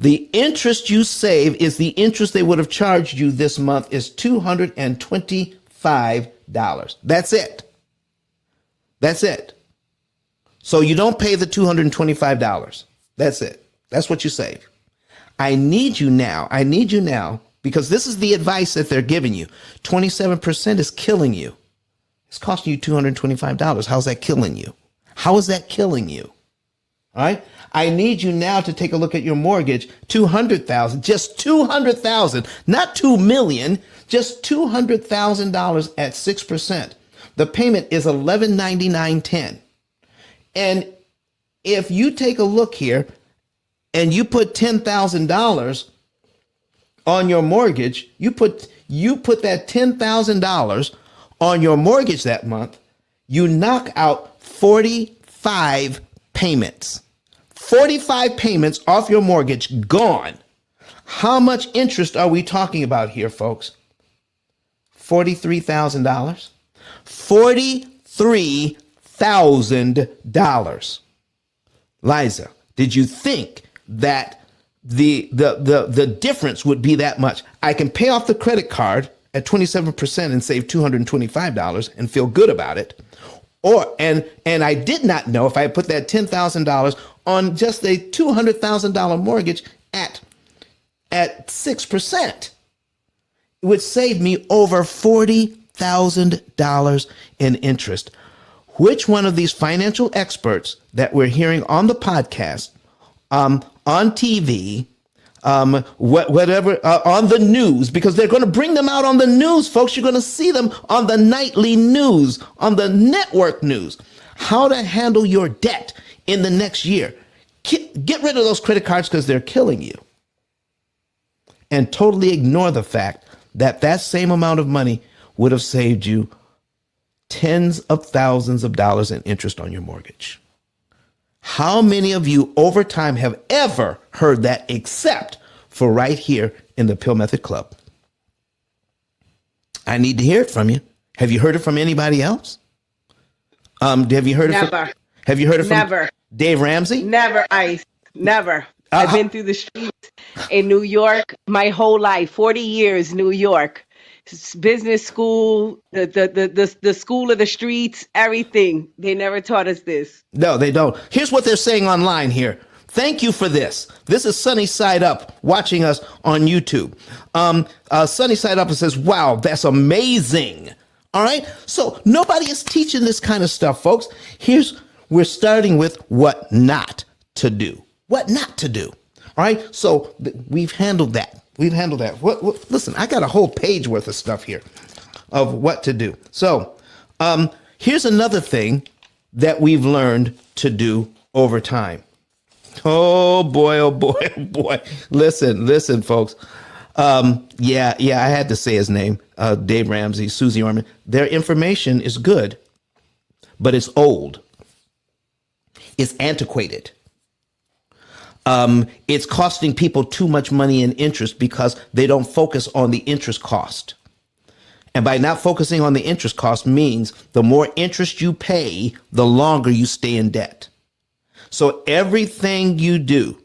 The interest you save is the interest they would have charged you this month is $225. That's it. That's it. So you don't pay the $225. That's it. That's what you save. I need you now, because this is the advice that they're giving you. 27% is killing you. It's costing you $225. How's that killing you? How is that killing you? All right. I need you now to take a look at your mortgage. $200,000, just $200,000, not $2 million, just $200,000 at 6%. The payment is $1199.10. And if you take a look here and you put $10,000 on your mortgage, you put that $10,000 on your mortgage that month, you knock out 45 payments. 45 payments off your mortgage gone. How much interest are we talking about here, folks? $43,000. $43,000. Liza, did you think that the difference would be that much? I can pay off the credit card at 27% and save $225 and feel good about it. And I did not know if I put that $10,000 on just a $200,000 mortgage at 6%, it would save me over $40,000 in interest. Which one of these financial experts that we're hearing on the podcast, on TV, whatever, on the news, because they're going to bring them out on the news, folks. You're going to see them on the nightly news, on the network news. How to handle your debt in the next year. Get rid of those credit cards because they're killing you. And totally ignore the fact that that same amount of money would have saved you tens of thousands of dollars in interest on your mortgage. How many of you over time have ever heard that except for right here in the P.I.L. Method Club? I need to hear it from you. Have you heard it from anybody else? Have you heard it? Never. Have you heard it from Never. Dave Ramsey? Never, Ice. Never. I've been through the streets in New York my whole life, 40 years, New York. Business school, the school of the streets, everything. They never taught us this. No, they don't. Here's what they're saying online here. Thank you for this. This is Sunny Side Up watching us on YouTube. Sunny Side Up says, wow, that's amazing. All right. So nobody is teaching this kind of stuff, folks. We're starting with what not to do. What not to do. All right. So we've handled that. Listen, I got a whole page worth of stuff here of what to do. So here's another thing that we've learned to do over time. Oh boy, oh boy, oh boy. Listen, folks. Yeah, I had to say his name. Dave Ramsey, Susie Orman. Their information is good, but it's old. It's antiquated. It's costing people too much money in interest because they don't focus on the interest cost. And by not focusing on the interest cost means the more interest you pay, the longer you stay in debt. So everything you do,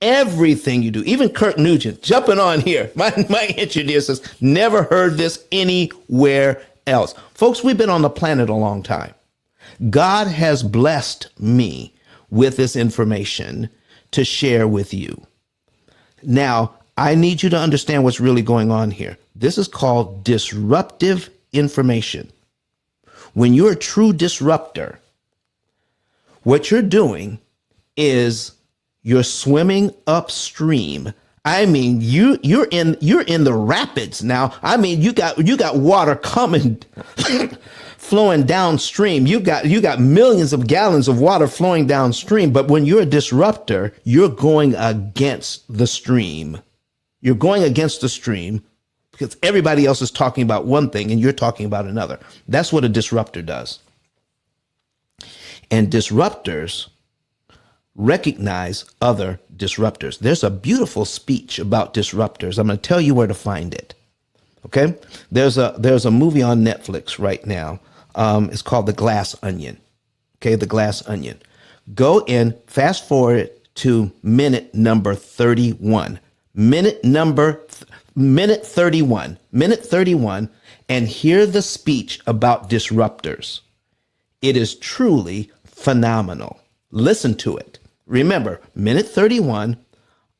even Kurt Nugent jumping on here, my engineer says, never heard this anywhere else. Folks, we've been on the planet a long time. God has blessed me with this information to share with you. Now, I need you to understand what's really going on here. This is called disruptive information. When you're a true disruptor, what you're doing is you're swimming upstream. I mean, you're in the rapids now. I mean, you got water coming flowing downstream. You got millions of gallons of water flowing downstream, but when you're a disruptor, you're going against the stream. You're going against the stream because everybody else is talking about one thing and you're talking about another. That's what a disruptor does. And disruptors recognize other disruptors. There's a beautiful speech about disruptors. I'm going to tell you where to find it. Okay? There's a movie on Netflix right now. It's called The Glass Onion. Okay, The Glass Onion. Go in, fast forward to minute number 31. Minute 31, and hear the speech about disruptors. It is truly phenomenal. Listen to it. Remember, minute 31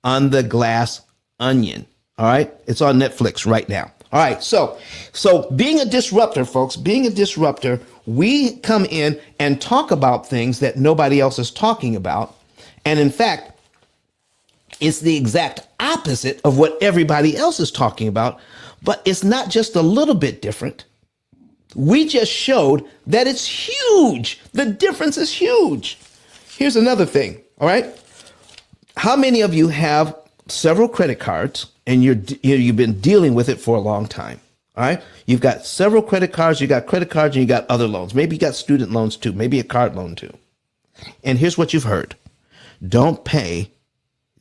on The Glass Onion. All right. It's on Netflix right now. All right. So being a disruptor, folks, we come in and talk about things that nobody else is talking about. And in fact, it's the exact opposite of what everybody else is talking about, but it's not just a little bit different. We just showed that it's huge. The difference is huge. Here's another thing. All right. How many of you have several credit cards and you've been dealing with it for a long time? All right. You've got several credit cards. You got credit cards and you got other loans. Maybe you got student loans too. Maybe a card loan too. And here's what you've heard. Don't pay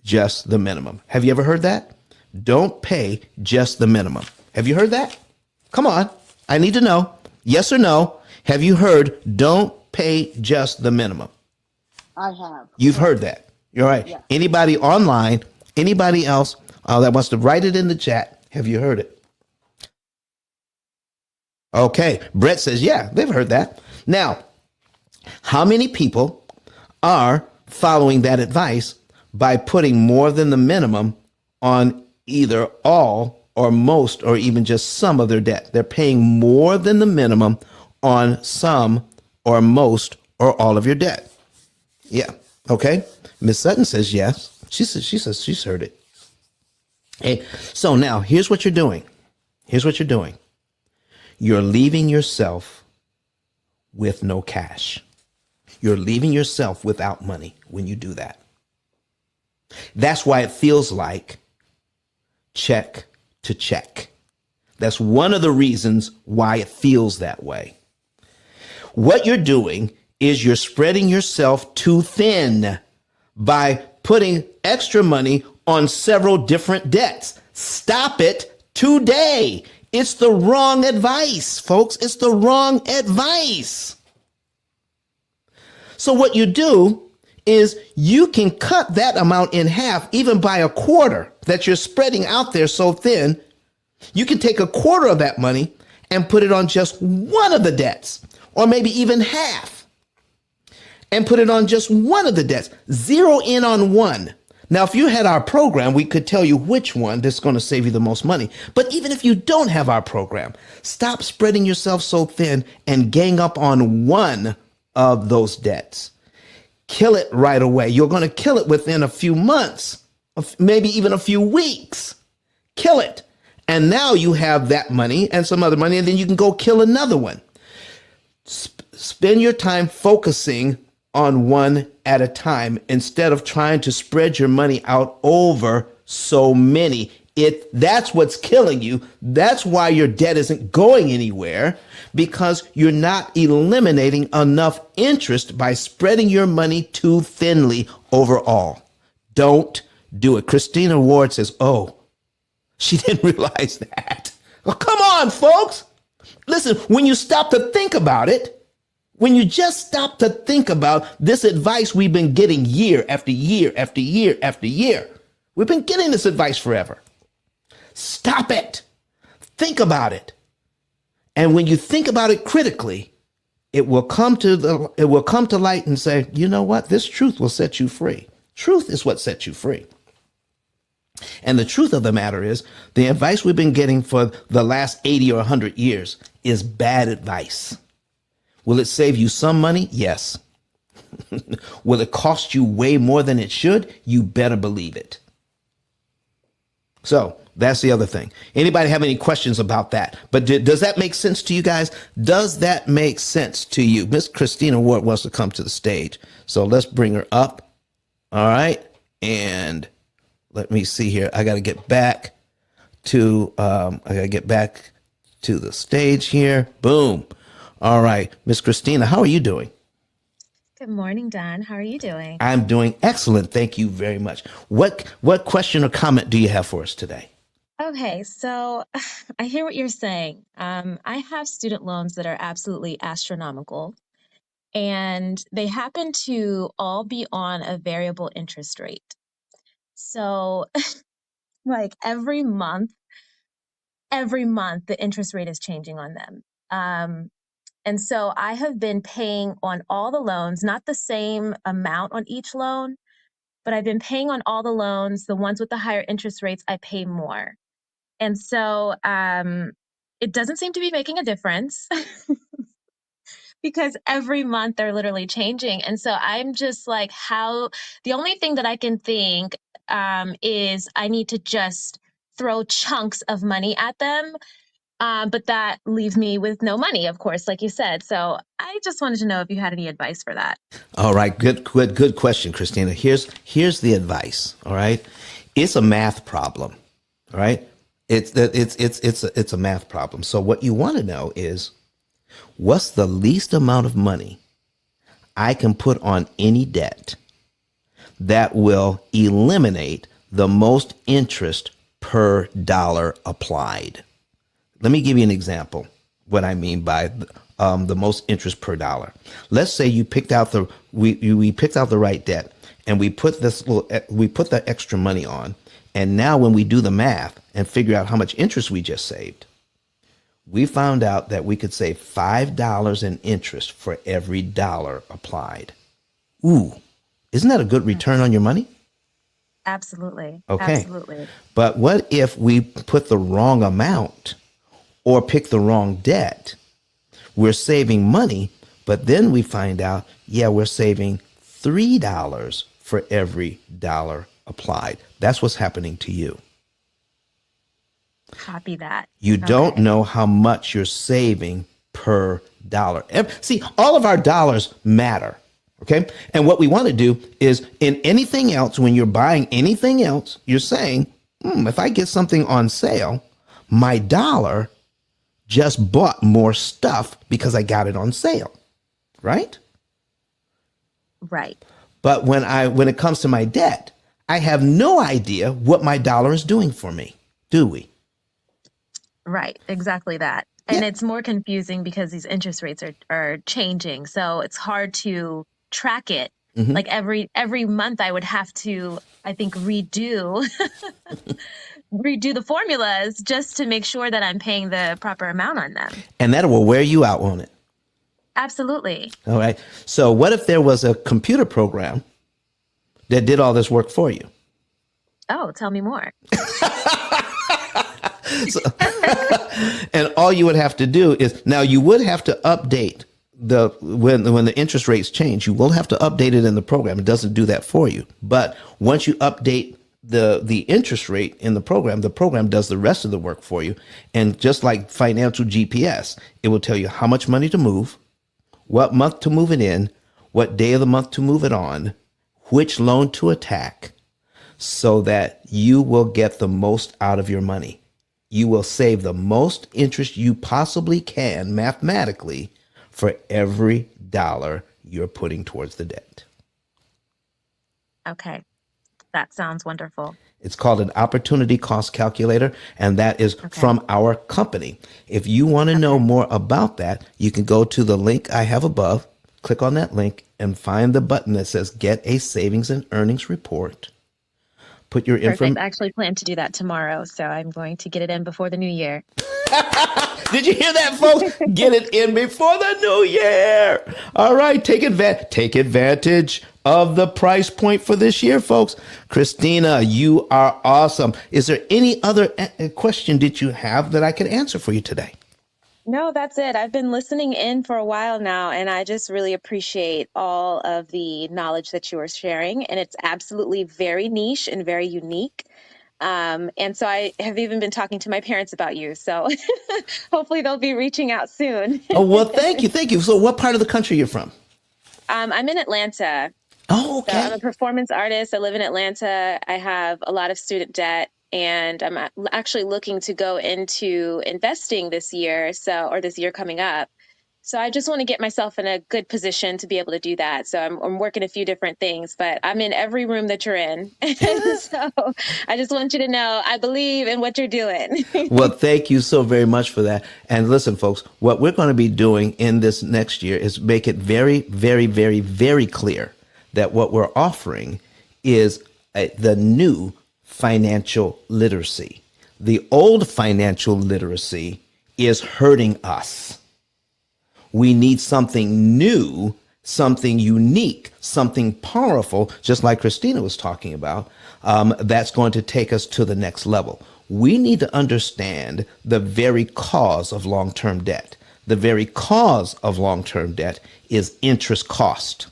just the minimum. Have you ever heard that? Don't pay just the minimum. Have you heard that? Come on. I need to know. Yes or no? Have you heard don't pay just the minimum? I have. You've heard that. You're right. Yeah. Anybody online, anybody else that wants to write it in the chat, have you heard it? Okay. Brett says, yeah, they've heard that. Now, how many people are following that advice by putting more than the minimum on either all or most or even just some of their debt? They're paying more than the minimum on some or most or all of your debt. Yeah. Okay. Miss Sutton says yes. She says she's heard it. Hey, so now here's what you're doing. You're leaving yourself with no cash. You're leaving yourself without money when you do that. That's why it feels like check to check. That's one of the reasons why it feels that way. What you're doing is you're spreading yourself too thin by putting extra money on several different debts. Stop it today. It's the wrong advice, folks. It's the wrong advice. So what you do is you can cut that amount in half, even by a quarter that you're spreading out there so thin. You can take a quarter of that money and put it on just one of the debts, or maybe even half, and put it on just one of the debts. Zero in on one. Now, if you had our program, we could tell you which one that's going to save you the most money. But even if you don't have our program, stop spreading yourself so thin and gang up on one of those debts. Kill it right away. You're going to kill it within a few months, maybe even a few weeks. Kill it. And now you have that money and some other money, and then you can go kill another one. Spend your time focusing on one at a time instead of trying to spread your money out over so many. That's what's killing you. That's why your debt isn't going anywhere, because you're not eliminating enough interest by spreading your money too thinly overall. Don't do it. Christina Ward says, oh, she didn't realize that. Well, come on, folks. Listen, when you stop to think about it, when you just stop to think about this advice we've been getting year after year after year after year, we've been getting this advice forever. Stop it. Think about it. And when you think about it critically, it will come to light and say, you know what? This truth will set you free. Truth is what sets you free. And the truth of the matter is, the advice we've been getting for the last 80 or 100 years is bad advice. Will it save you some money? Yes. Will it cost you way more than it should? You better believe it. So that's the other thing. Anybody have any questions about that? But does that make sense to you guys? Does that make sense to you? Miss Christina Ward wants to come to the stage. So let's bring her up. All right. And let me see here. I got to get back to the stage here. Boom. All right. Miss Christina, how are you doing? Good morning, Don. How are you doing? I'm doing excellent. Thank you very much. What question or comment do you have for us today? Okay, so I hear what you're saying. I have student loans that are absolutely astronomical, and they happen to all be on a variable interest rate. So, like every month, the interest rate is changing on them. And so I have been paying on all the loans, not the same amount on each loan, but I've been paying on all the loans. The ones with the higher interest rates, I pay more. And so it doesn't seem to be making a difference because every month they're literally changing. And so I'm just like, the only thing that I can think is I need to just throw chunks of money at them. But that leaves me with no money, of course, like you said. So I just wanted to know if you had any advice for that. All right. Good question, Christina. Here's the advice. All right. It's a math problem. All right. It's a math problem. So what you want to know is, what's the least amount of money I can put on any debt that will eliminate the most interest per dollar applied? Let me give you an example. What I mean by the most interest per dollar. Let's say you picked out we picked out the right debt, and we put the extra money on. And now when we do the math and figure out how much interest we just saved, we found out that we could save $5 in interest for every dollar applied. Ooh, isn't that a good return on your money? Absolutely. Okay. Absolutely. But what if we put the wrong amount or pick the wrong debt? We're saving money, but then we find out, we're saving $3 for every dollar applied. That's what's happening to you. Copy that. You don't know how much you're saving per dollar. See, all of our dollars matter. Okay. And what we want to do is, in anything else, when you're buying anything else, you're saying, if I get something on sale, my dollar just bought more stuff because I got it on sale. Right? Right. But when it comes to my debt, I have no idea what my dollar is doing for me, do we? Right, exactly that. And it's more confusing because these interest rates are changing. So it's hard to track it. Mm-hmm. Like every month I would have to, I think, redo the formulas just to make sure that I'm paying the proper amount on them. And that will wear you out, won't it? Absolutely. All right. So what if there was a computer program that did all this work for you? Oh, tell me more. And all you would have to do is, now you would have to update when the interest rates change, you will have to update it in the program. It doesn't do that for you. But once you update the interest rate in the program does the rest of the work for you. And just like financial GPS, it will tell you how much money to move, what month to move it in, what day of the month to move it on, which loan to attack. so that you will get the most out of your money. You will save the most interest you possibly can mathematically for every dollar you're putting towards the debt. Okay. That sounds wonderful. It's called an opportunity cost calculator, and that is Okay. from our company. If you want to know more about that, you can go to the link I have above, click on that link, and find the button that says Get a Savings and Earnings Report. Put your Perfect. information. I actually plan to do that tomorrow, so I'm going to get it in before the new year. Did you hear that, folks? Get it in before the new year. All right, take advantage of the price point for this year, folks. Christina, you are awesome. Is there any other question that you have that I can answer for you today? No, that's it. I've been listening in for a while now, and I just really appreciate all of the knowledge that you are sharing. And it's absolutely very niche and very unique. And so I have even been talking to my parents about you. So hopefully they'll be reaching out soon. Oh, well, thank you. Thank you. So what part of the country are you from? I'm in Atlanta. Oh, So I'm a okay. performance artist. I live in Atlanta. I have a lot of student debt, and I'm actually looking to go into investing this year, or this year coming up. So I just want to get myself in a good position to be able to do that. So I'm working a few different things, but I'm in every room that you're in. And so I just want you to know I believe in what you're doing. Well, thank you so very much for that. And listen, folks, what we're going to be doing in this next year is make it very, very, very, very clear that what we're offering is the new financial literacy. The old financial literacy is hurting us. We need something new, something unique, something powerful, just like Christina was talking about, that's going to take us to the next level. We need to understand the very cause of long-term debt. The very cause of long-term debt is interest cost.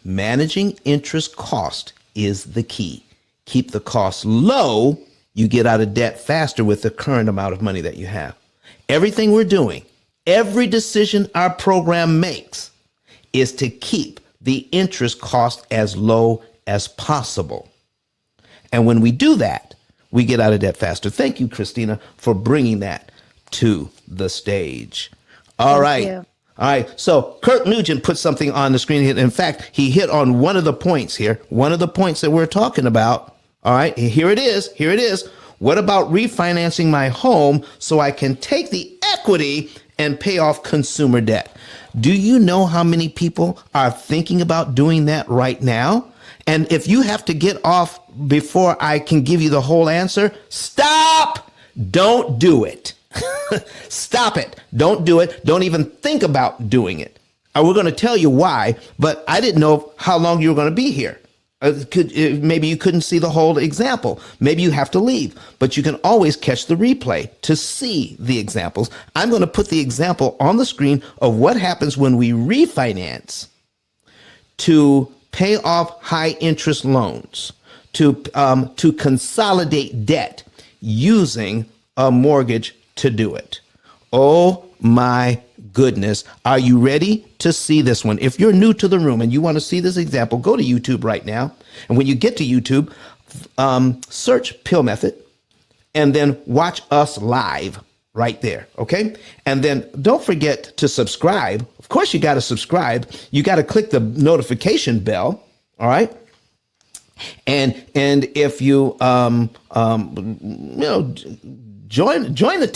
Managing interest cost is the key. Keep the costs low, you get out of debt faster with the current amount of money that you have. Everything we're doing, every decision our program makes is to keep the interest cost as low as possible. And when we do that, we get out of debt faster. Thank you, Christina, for bringing that to the stage. All right. you. All right. So Kirk Nugent put something on the screen. In fact, he hit on one of the points here, one of the points that we're talking about. All right. Here it is. Here it is. What about refinancing my home so I can take the equity and pay off consumer debt? Do you know how many people are thinking about doing that right now? And if you have to get off before I can give you the whole answer, stop. Don't do it. Stop it. Don't do it. Don't even think about doing it. We're going to tell you why, but I didn't know how long you were going to be here. Maybe you couldn't see the whole example. Maybe you have to leave, but you can always catch the replay to see the examples. I'm going to put the example on the screen of what happens when we refinance to pay off high interest loans, to consolidate debt using a mortgage to do it. Oh my goodness. Are you ready to see this one? If you're new to the room and you want to see this example, go to YouTube right now. And when you get to YouTube, search P.I.L.L method and then watch us live right there. Okay. And then don't forget to subscribe. Of course, you got to subscribe. You got to click the notification bell. All right. And if you, join the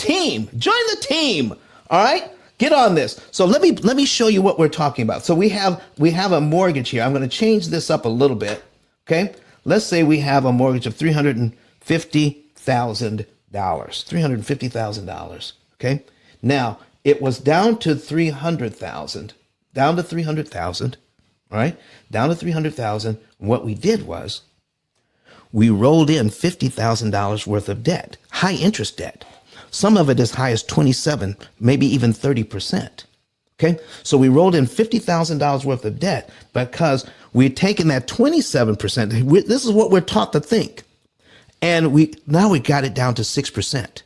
team, all right, get on this. So let me show you what we're talking about. So we have a mortgage here. I'm going to change this up a little bit. Okay. Let's say we have a mortgage of $350,000. Okay. Now it was down to 300,000, All right. Down to 300,000. What we did was we rolled in $50,000 worth of debt, high interest debt. Some of it as high as 27, maybe even 30%. Okay. So we rolled in $50,000 worth of debt because we'd taken that 27%. This is what we're taught to think. And we got it down to 6%.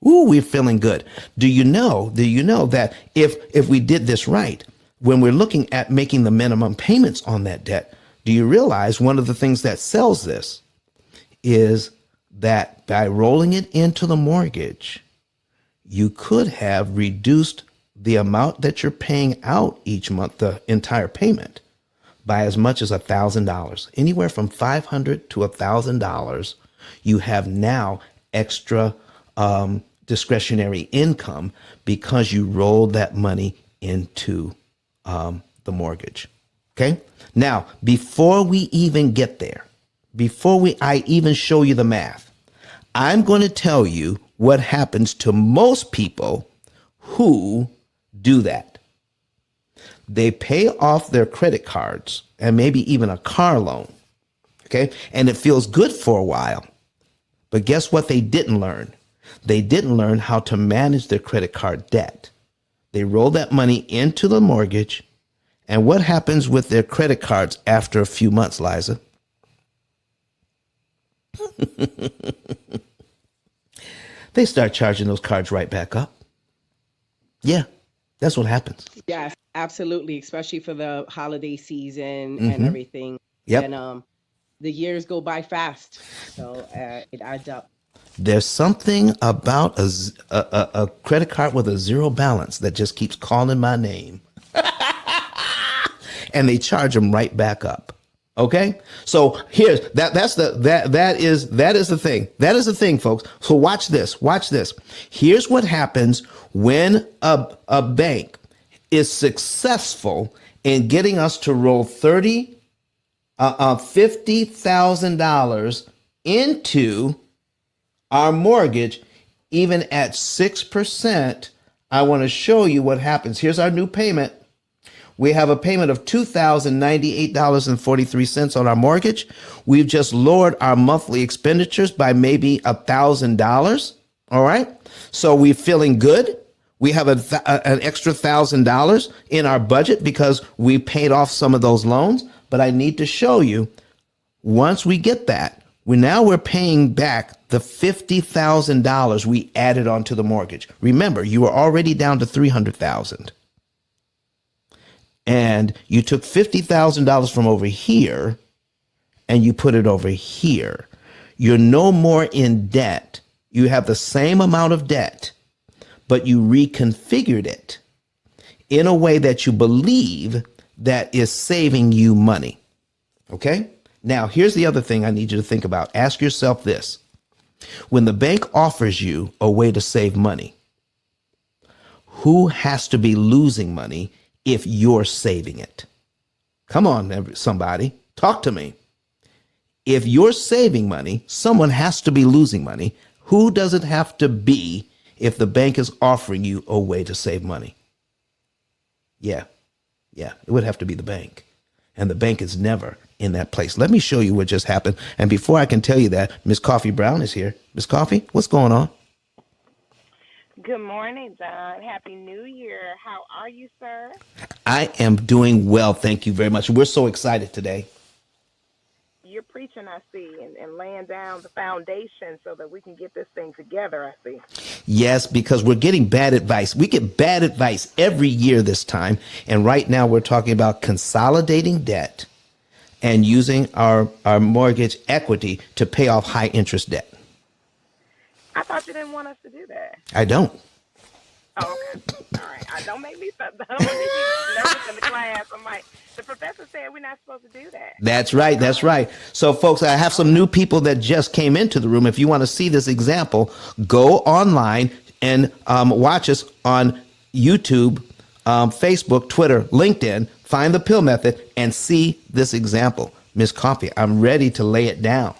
Ooh, we're feeling good. Do you know that if we did this right, when we're looking at making the minimum payments on that debt, do you realize one of the things that sells this is that by rolling it into the mortgage, you could have reduced the amount that you're paying out each month, the entire payment, by as much as $1,000. Anywhere from $500 to $1,000, you have now extra discretionary income because you rolled that money into the mortgage. Okay. Now, before we even get there, I even show you the math, I'm going to tell you what happens to most people who do that. They pay off their credit cards and maybe even a car loan. Okay. And it feels good for a while. But guess what they didn't learn? They didn't learn how to manage their credit card debt. They roll that money into the mortgage. And what happens with their credit cards after a few months, Liza? They start charging those cards right back up. Yeah, that's what happens. Yes, absolutely, especially for the holiday season and everything. Yep. And the years go by fast, so it adds up. There's something about a credit card with a zero balance that just keeps calling my name. And they charge them right back up. Okay, so here's that is the thing. That is the thing, folks. So watch this. Here's what happens when a bank is successful in getting us to roll $50,000 into our mortgage, even at 6%. I want to show you what happens. Here's our new payment. We have a payment of $2,098.43 on our mortgage. We've just lowered our monthly expenditures by maybe $1,000. All right. So we're feeling good. We have an extra $1,000 in our budget because we paid off some of those loans. But I need to show you, once we get that, we're paying back the $50,000 we added onto the mortgage. Remember, you were already down to $300,000. And you took $50,000 from over here and you put it over here. You're no more in debt. You have the same amount of debt, but you reconfigured it in a way that you believe that is saving you money. Okay? Now, here's the other thing I need you to think about. Ask yourself this. When the bank offers you a way to save money, who has to be losing money if you're saving it? Come on, somebody, talk to me. If you're saving money, someone has to be losing money. Who does it have to be if the bank is offering you a way to save money? Yeah, it would have to be the bank. And the bank is never in that place. Let me show you what just happened. And before I can tell you that, Miss Coffee Brown is here. Miss Coffee, what's going on? Good morning, Don. Happy New Year. How are you, sir? I am doing well. Thank you very much. We're so excited today. You're preaching, I see, and laying down the foundation so that we can get this thing together, I see. Yes, because we're getting bad advice. We get bad advice every year this time. And right now we're talking about consolidating debt and using our mortgage equity to pay off high interest debt. I thought you didn't want us to do that. I don't. Oh, okay. All right. Don't make me nervous in the class. I'm like, the professor said we're not supposed to do that. That's right. So, folks, I have some new people that just came into the room. If you want to see this example, go online and watch us on YouTube, Facebook, Twitter, LinkedIn. Find the P.I.L.L method and see this example. Miss Coffee, I'm ready to lay it down.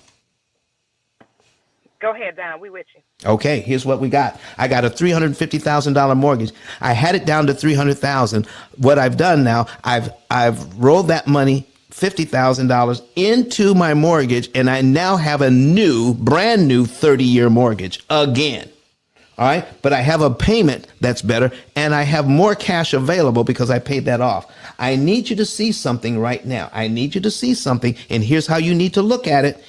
Go ahead, Don. We with you. Okay, here's what we got. I got a $350,000 mortgage. I had it down to $300,000. What I've done now, I've rolled that money, $50,000, into my mortgage, and I now have a brand new 30-year mortgage again. All right, but I have a payment that's better, and I have more cash available because I paid that off. I need you to see something right now. I need you to see something, and here's how you need to look at it.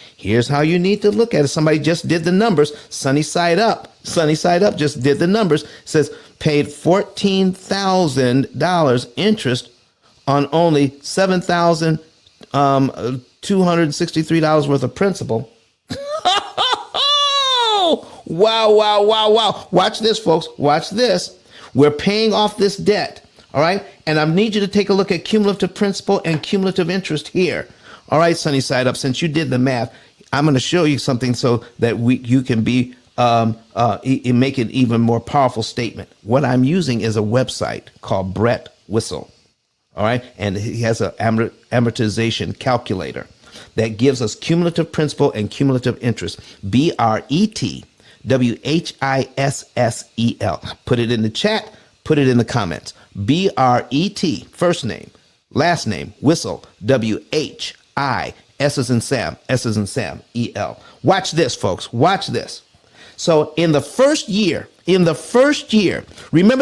Somebody just did the numbers. Sunny Side Up just did the numbers. It says paid $14,000 interest on only $7,263 worth of principal. Wow, wow, wow, wow. Watch this, folks. Watch this. We're paying off this debt. All right. And I need you to take a look at cumulative principal and cumulative interest here. All right, Sunny Side Up, since you did the math, I'm going to show you something so that you can be make an even more powerful statement. What I'm using is a website called Brett Whistle. All right. And he has an amortization calculator that gives us cumulative principal and cumulative interest. BRETWHISSEL. Put it in the chat. Put it in the comments. BRET, first name, last name, Whistle, WHI, S as in Sam, S as in Sam, EL. Watch this, folks. Watch this. So in the first year, remember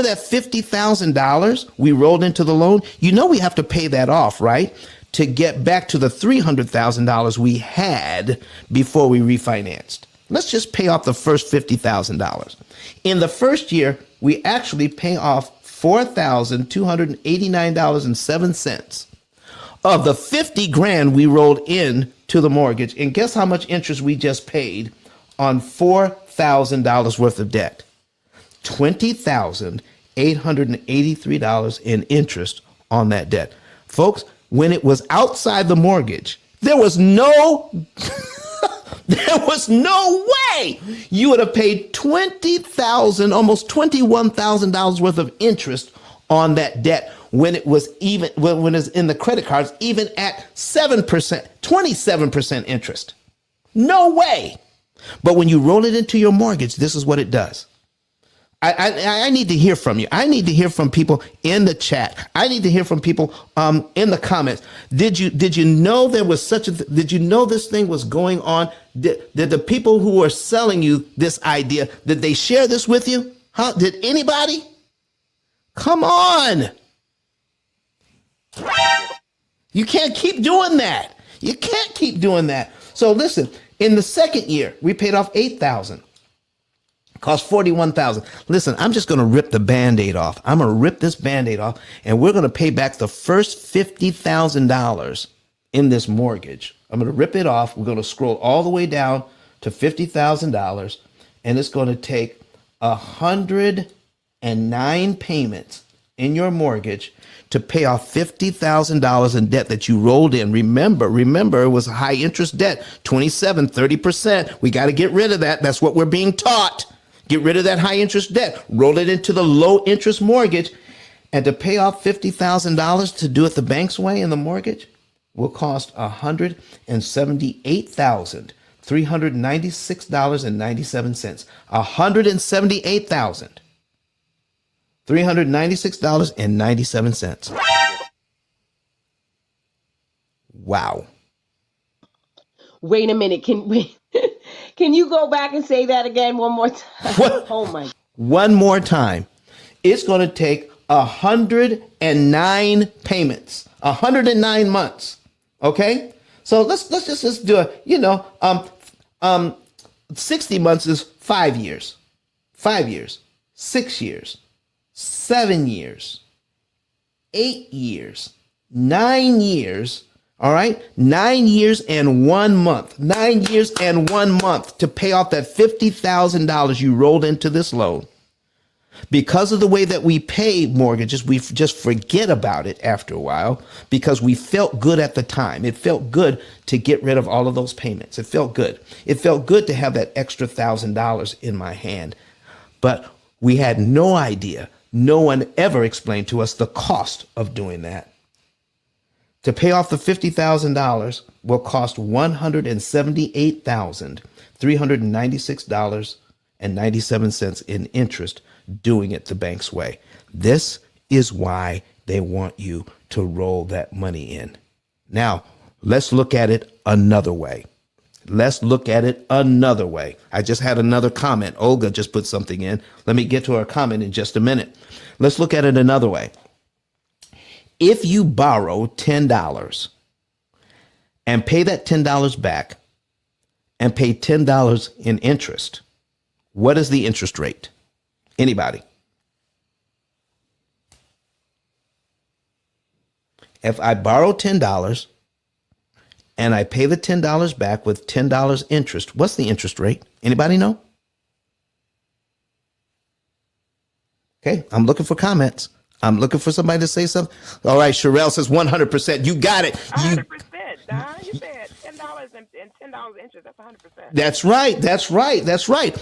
that $50,000 we rolled into the loan? You know we have to pay that off, right? To get back to the $300,000 we had before we refinanced. Let's just pay off the first $50,000. In the first year, we actually pay off $4,289.07 of the 50 grand we rolled in to the mortgage. And guess how much interest we just paid on $4,000 worth of debt? $20,883 in interest on that debt. Folks, when it was outside the mortgage, there was no way you would have paid $20,000, almost $21,000 worth of interest on that debt when it was when it's in the credit cards, even at 7%, 27% interest. No way. But when you roll it into your mortgage, this is what it does. I need to hear from you. I need to hear from people in the chat. I need to hear from people in the comments. Did you know there was did you know this thing was going on? Did the people who were selling you this idea, did they share this with you? Huh? Did anybody? Come on. You can't keep doing that. You can't keep doing that. So listen, in the second year, we paid off $8,000. Cost $41,000. Listen, I'm just going to rip the Band-Aid off. I'm going to rip this Band-Aid off, and we're going to pay back the first $50,000 in this mortgage. I'm going to rip it off. We're going to scroll all the way down to $50,000, and it's going to take 109 payments in your mortgage to pay off $50,000 in debt that you rolled in. Remember, it was a high interest debt, 27, 30%. We got to get rid of that. That's what we're being taught. Get rid of that high interest debt, roll it into the low interest mortgage, and to pay off $50,000 to do it the bank's way in the mortgage will cost $178,396.97. $178,396.97. Wow. Wait a minute. Can you go back and say that again one more time? What? Oh my. One more time. It's going to take 109 payments, 109 months. Okay? So let's just do it. 60 months is 5 years. 5 years. 6 years. 7 years. 8 years. 9 years. All right, 9 years and 1 month, 9 years and 1 month to pay off that $50,000 you rolled into this loan. Because of the way that we pay mortgages, we just forget about it after a while because we felt good at the time. It felt good to get rid of all of those payments. It felt good. It felt good to have that extra $1,000 in my hand. But we had no idea. No one ever explained to us the cost of doing that. To pay off the $50,000 will cost $178,396.97 in interest doing it the bank's way. This is why they want you to roll that money in. Now, let's look at it another way. I just had another comment. Olga just put something in. Let me get to her comment in just a minute. Let's look at it another way. If you borrow $10 and pay that $10 back and pay $10 in interest, what is the interest rate? Anybody? If I borrow $10 and I pay the $10 back with $10 interest, what's the interest rate? Anybody know? Okay, I'm looking for comments. I'm looking for somebody to say something. All right, Sherelle says 100%. You got it. 100%, Don. You said $10 and $10 interest. That's 100%. That's right. That's right. That's right.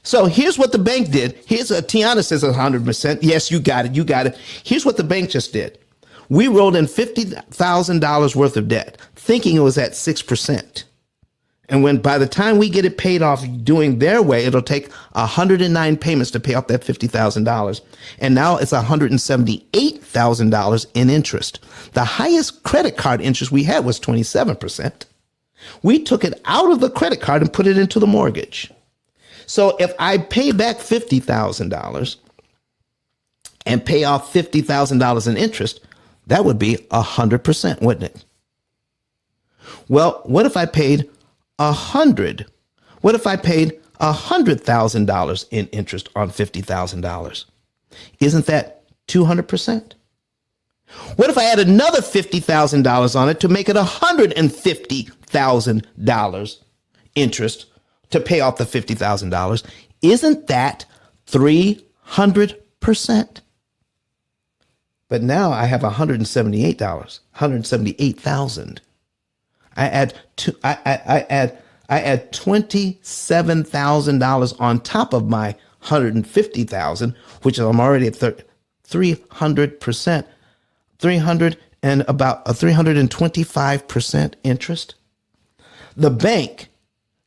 So here's what the bank did. Here's Tiana says 100%. Yes, you got it. You got it. Here's what the bank just did. We rolled in $50,000 worth of debt, thinking it was at 6%. And when by the time we get it paid off doing their way, it'll take 109 payments to pay off that $50,000. And now it's $178,000 in interest. The highest credit card interest we had was 27%. We took it out of the credit card and put it into the mortgage. So if I pay back $50,000 and pay off $50,000 in interest, that would be 100%, wouldn't it? Well, what if I paid 100? What if I paid $100,000 in interest on $50,000? Isn't that 200%? What if I add another $50,000 on it to make it $150,000 interest to pay off the $50,000? Isn't that 300%? But now I have $178,000. I add $27,000 on top of my $150,000, which I'm already at 300%, 300 and about a 325% interest. The bank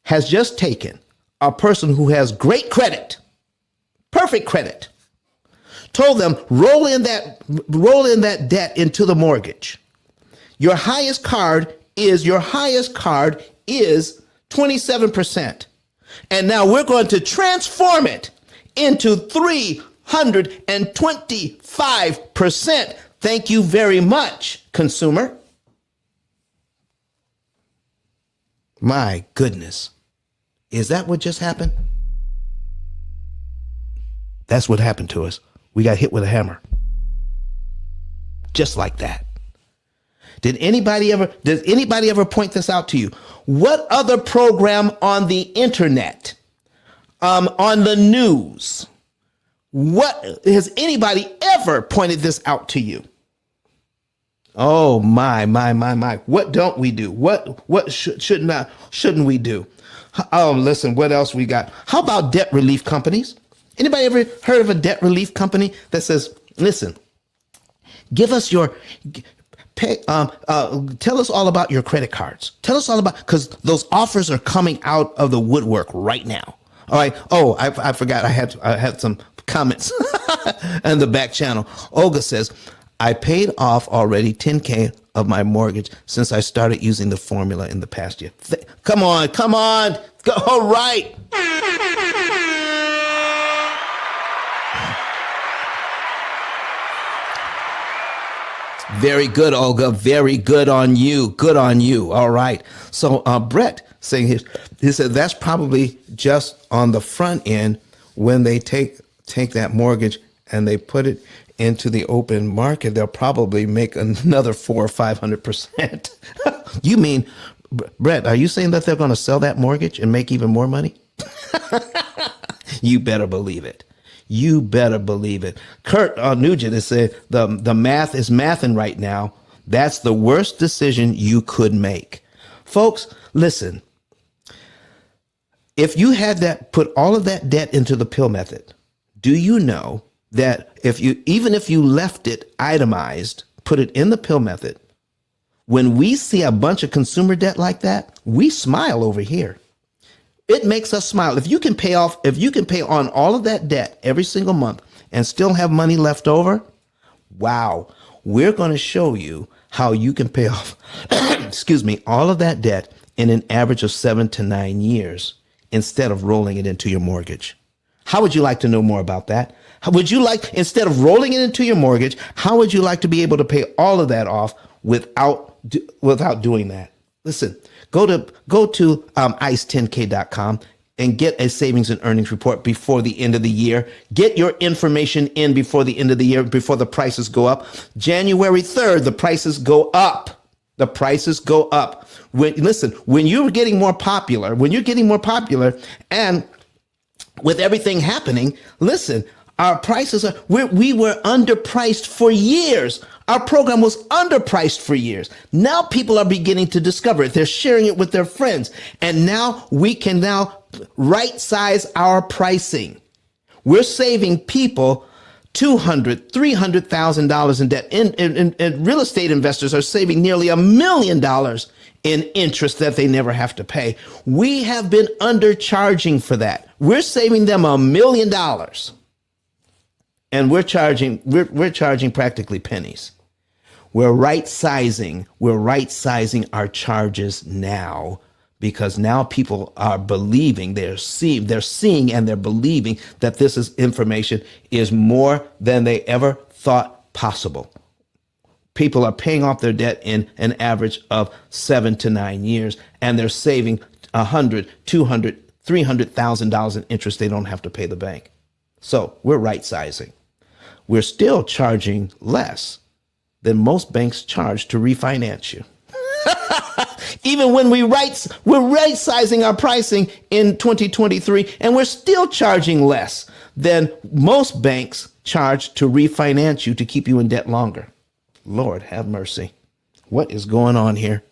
has just taken a person who has great credit, perfect credit, told them roll in that debt into the mortgage. Your highest card is 27%. And now we're going to transform it into 325%. Thank you very much, consumer. My goodness. Is that what just happened? That's what happened to us. We got hit with a hammer. Just like that. Does anybody ever point this out to you? What other program on the internet, on the news, what has anybody ever pointed this out to you? Oh my. What don't we do? What shouldn't we do? Oh, listen, what else we got? How about debt relief companies? Anybody ever heard of a debt relief company that says, listen, give us your tell us all about your credit cards. Tell us all about, because those offers are coming out of the woodwork right now. All right. Oh, I forgot. I had some comments in the back channel. Olga says, I paid off already $10K of my mortgage since I started using the formula in the past year. Come on. Go, all right. Very good, Olga. Very good on you. Good on you. All right. So Brett saying he said that's probably just on the front end when they take that mortgage and they put it into the open market, they'll probably make another 400 or 500%. You mean, Brett, are you saying that they're going to sell that mortgage and make even more money? You better believe it. You better believe it. Kurt Nugent is saying the math is mathing right now. That's the worst decision you could make. Folks, listen. If you had put all of that debt into the P.I.L.L method, do you know that even if you left it itemized, put it in the P.I.L.L method, when we see a bunch of consumer debt like that, we smile over here. It makes us smile. If you can pay on all of that debt every single month and still have money left over, wow, we're going to show you how you can pay off, all of that debt in an average of 7 to 9 years instead of rolling it into your mortgage. How would you like to know more about that? Would you like, instead of rolling it into your mortgage, how would you like to be able to pay all of that off without doing that? Listen, go to ice10k.com and get a savings and earnings report before the end of the year. Get your information in before the end of the year, before the prices go up. January 3rd, the prices go up. The prices go up. When you're getting more popular, and with everything happening, listen, Our prices are, we were underpriced for years. Our program was underpriced for years. Now people are beginning to discover it. They're sharing it with their friends. And now we can now right size our pricing. We're saving people $200,000, $300,000 in debt. And real estate investors are saving nearly $1 million in interest that they never have to pay. We have been undercharging for that. We're saving them $1 million. And we're charging practically pennies. We're right sizing our charges now, because now people are believing, they're seeing and they're believing that this is information is more than they ever thought possible. People are paying off their debt in an average of 7 to 9 years, and they're saving $100,000, $200,000, $300,000 in interest they don't have to pay the bank. So we're right sizing. We're still charging less than most banks charge to refinance you. Even when we're right sizing our pricing in 2023, and we're still charging less than most banks charge to refinance you to keep you in debt longer. Lord have mercy. What is going on here?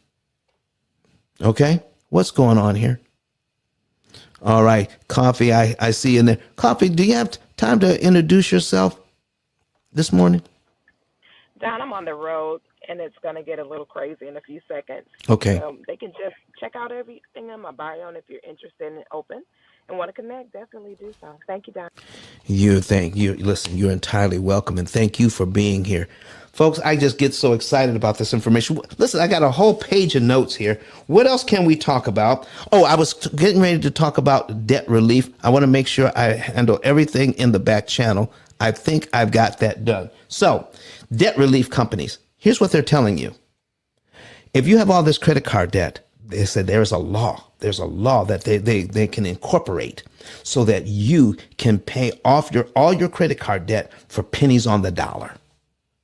Okay, what's going on here? All right, Coffee, I see you in there. Coffee, do you have time to introduce yourself this morning? Don, I'm on the road, and it's going to get a little crazy in a few seconds. Okay. They can just check out everything in my bio, and if you're interested and open and want to connect, definitely do so. Thank you, Don. Listen, you're entirely welcome, and thank you for being here. Folks, I just get so excited about this information. Listen, I got a whole page of notes here. What else can we talk about? Oh, I was getting ready to talk about debt relief. I want to make sure I handle everything in the back channel. I think I've got that done. So, debt relief companies, here's what they're telling you. If you have all this credit card debt, they said there's a law that they can incorporate so that you can pay off all your credit card debt for pennies on the dollar.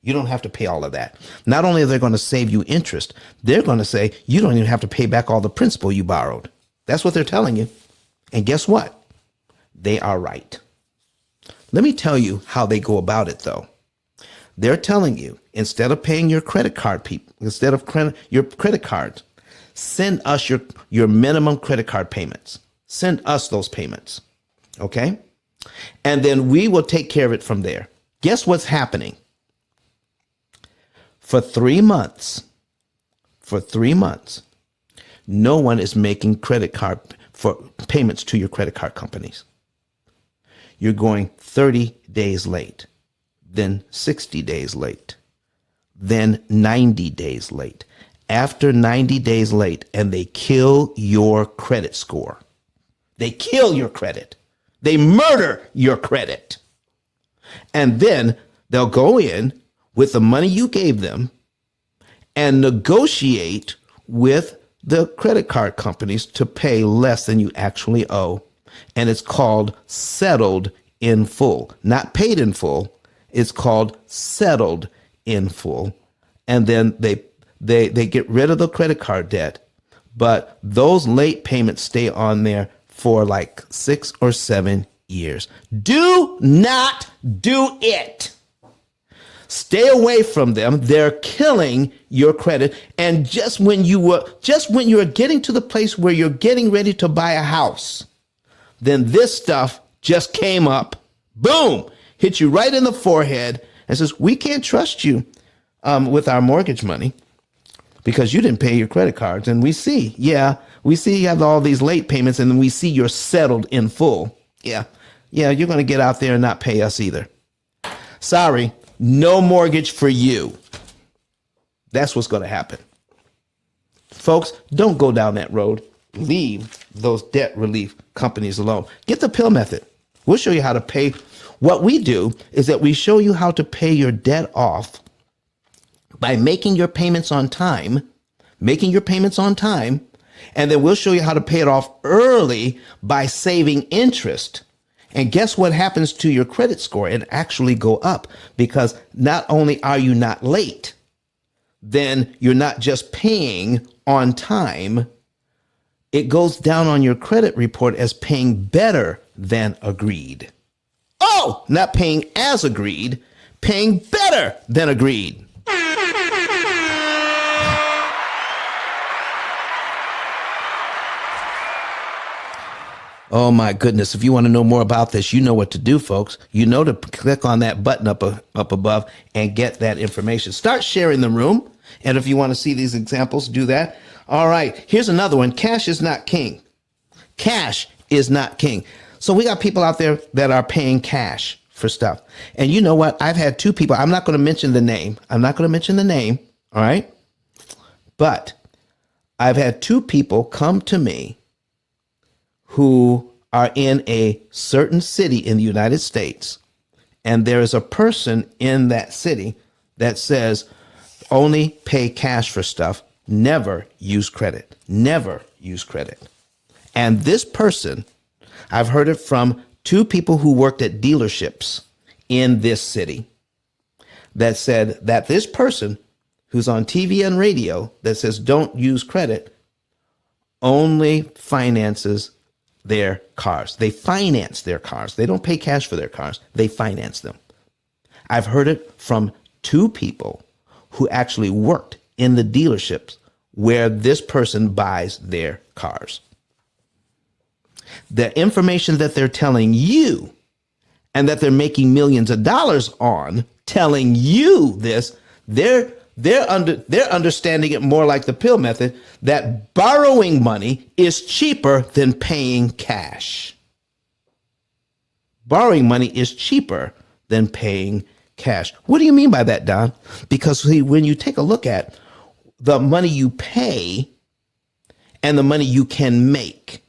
You don't have to pay all of that. Not only are they going to save you interest, they're going to say you don't even have to pay back all the principal you borrowed. That's what they're telling you. And guess what? They are right. Let me tell you how they go about it, though. They're telling you, instead of paying your credit card your credit cards, send us your minimum credit card payments. Send us those payments. Okay? And then we will take care of it from there. Guess what's happening? For 3 months, no one is making credit card for payments to your credit card companies. You're going 30 days late, then 60 days late, then 90 days late. After 90 days late, and they kill your credit score. They kill your credit. They murder your credit. And then they'll go in with the money you gave them and negotiate with the credit card companies to pay less than you actually owe. And it's called settled in full, not paid in full. It's called settled in full. And then they get rid of the credit card debt, but those late payments stay on there for like 6 or 7 years. Do not do it. Stay away from them. They're killing your credit. And just when you're getting to the place where you're getting ready to buy a house, then this stuff just came up, boom, hit you right in the forehead and says, we can't trust you with our mortgage money because you didn't pay your credit cards. And we see you have all these late payments, and then we see you're settled in full. Yeah, you're going to get out there and not pay us either. Sorry, no mortgage for you. That's what's going to happen. Folks, don't go down that road. Leave those debt relief companies alone. Get the P.I.L.L method. We'll show you how to pay. What we do is that we show you how to pay your debt off by making your payments on time, and then we'll show you how to pay it off early by saving interest. And guess what happens to your credit score? It actually go up, because not only are you not late, then you're not just paying on time. It goes down on your credit report as paying better than agreed. Oh, not paying as agreed, paying better than agreed. Oh my goodness. If you want to know more about this, you know what to do, folks. You know to click on that button up above and get that information. Start sharing the room. And if you want to see these examples, do that. All right. Here's another one. Cash is not king. Cash is not king. So we got people out there that are paying cash for stuff. And you know what? I've had two people. I'm not going to mention the name. All right. But I've had two people come to me who are in a certain city in the United States, and there is a person in that city that says only pay cash for stuff, never use credit, never use credit. And this person, I've heard it from two people who worked at dealerships in this city that said that this person who's on TV and radio that says don't use credit only finances their cars. They finance their cars. They don't pay cash for their cars. They finance them. I've heard it from two people who actually worked in the dealerships where this person buys their cars. The information that they're telling you and that they're making millions of dollars on telling you this, they're understanding it more like the P.I.L.L method, that borrowing money is cheaper than paying cash. Borrowing money is cheaper than paying cash. What do you mean by that, Don? Because when you take a look at the money you pay and the money you can make,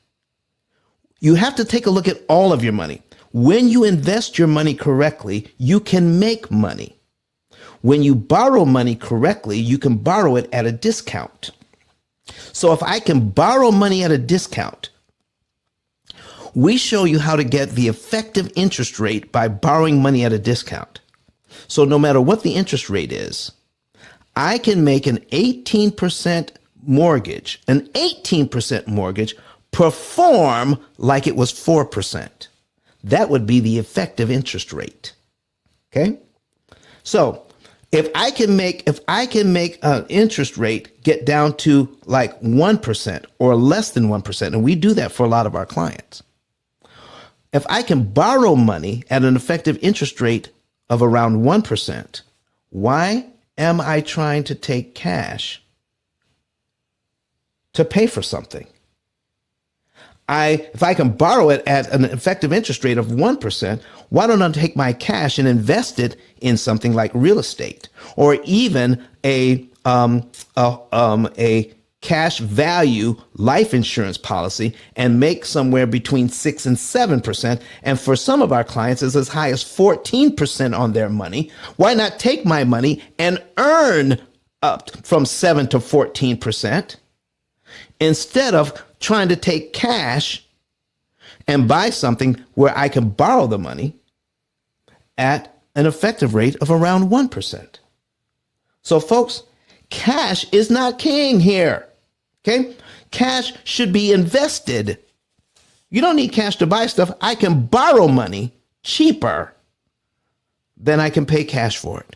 you have to take a look at all of your money. When you invest your money correctly, you can make money. When you borrow money correctly, you can borrow it at a discount. So if I can borrow money at a discount, we show you how to get the effective interest rate by borrowing money at a discount. So no matter what the interest rate is, I can make an 18% mortgage, perform like it was 4%. That would be the effective interest rate. Okay? So if I can make an interest rate get down to like 1% or less than 1%, and we do that for a lot of our clients. If I can borrow money at an effective interest rate of around 1%, why am I trying to take cash to pay for something? If I can borrow it at an effective interest rate of 1%, why don't I take my cash and invest it in something like real estate or even a cash value life insurance policy and make somewhere between 6 and 7%? And for some of our clients, it's as high as 14% on their money. Why not take my money and earn up from 7 to 14% instead of trying to take cash and buy something where I can borrow the money at an effective rate of around 1%. So folks, cash is not king here. Okay? Cash should be invested. You don't need cash to buy stuff. I can borrow money cheaper than I can pay cash for it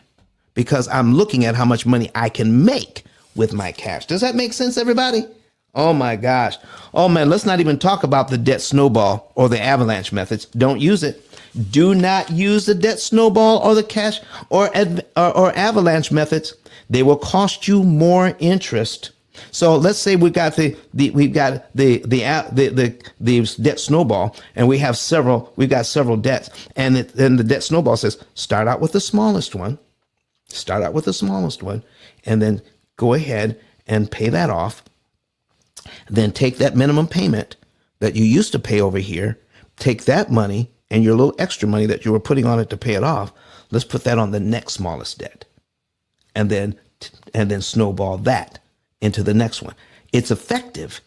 because I'm looking at how much money I can make with my cash. Does that make sense, everybody? Oh my gosh. Oh man, let's not even talk about the debt snowball or the avalanche methods. Don't use it. Do not use the debt snowball or the cash or avalanche methods. They will cost you more interest. So let's say we've got the debt snowball, and we've got several debts, and then the debt snowball says start out with the smallest one, and then go ahead and pay that off. Then take that minimum payment that you used to pay over here, take that money and your little extra money that you were putting on it to pay it off. Let's put that on the next smallest debt, and then snowball that into the next one. It's effective.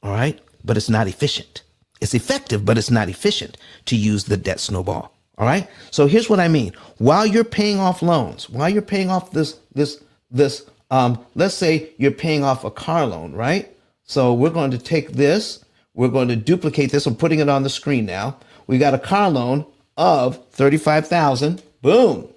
All right. But it's not efficient. It's effective, but it's not efficient to use the debt snowball. All right. So here's what I mean. While you're paying off loans, while you're paying off this, let's say you're paying off a car loan, right? So we're going to take this, we're going to duplicate this. I'm putting it on the screen now. We got a car loan of 35,000. Boom.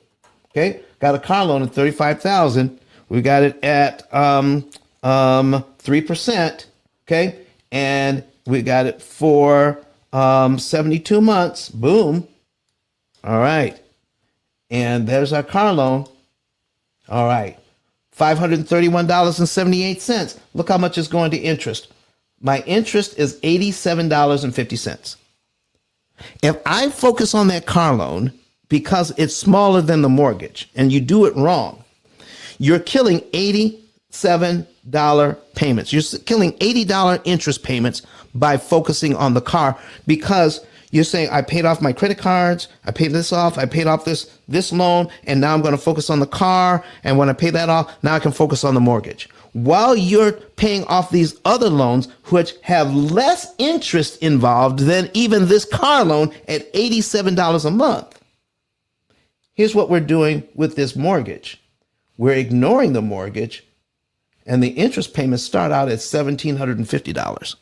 Okay, got a car loan of 35,000. We got it at 3%. Okay, and we got it for 72 months. Boom. All right, and there's our car loan. All right, $531.78. Look how much is going to interest. My interest is $87.50. If I focus on that car loan because it's smaller than the mortgage and you do it wrong, you're killing $87 payments. You're killing $80 interest payments by focusing on the car because you're saying, I paid off my credit cards, I paid this off, I paid off this loan, and now I'm going to focus on the car. And when I pay that off, now I can focus on the mortgage. While you're paying off these other loans, which have less interest involved than even this car loan at $87 a month. Here's what we're doing with this mortgage. We're ignoring the mortgage, and the interest payments start out at $1,750.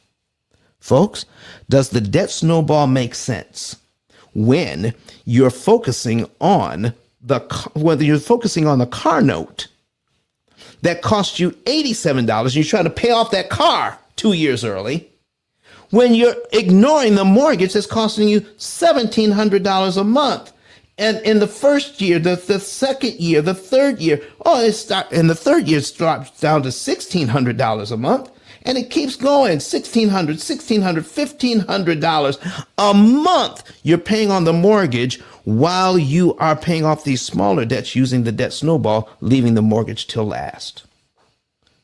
Folks, does the debt snowball make sense when you're focusing on whether you're focusing on the car note that cost you $87 and you're trying to pay off that car 2 years early, when you're ignoring the mortgage that's costing you $1,700 a month? And in the first year, the second year, the third year, in the third year, it drops down to $1,600 a month. And it keeps going, $1,600, $1,500 a month you're paying on the mortgage while you are paying off these smaller debts using the debt snowball, leaving the mortgage till last.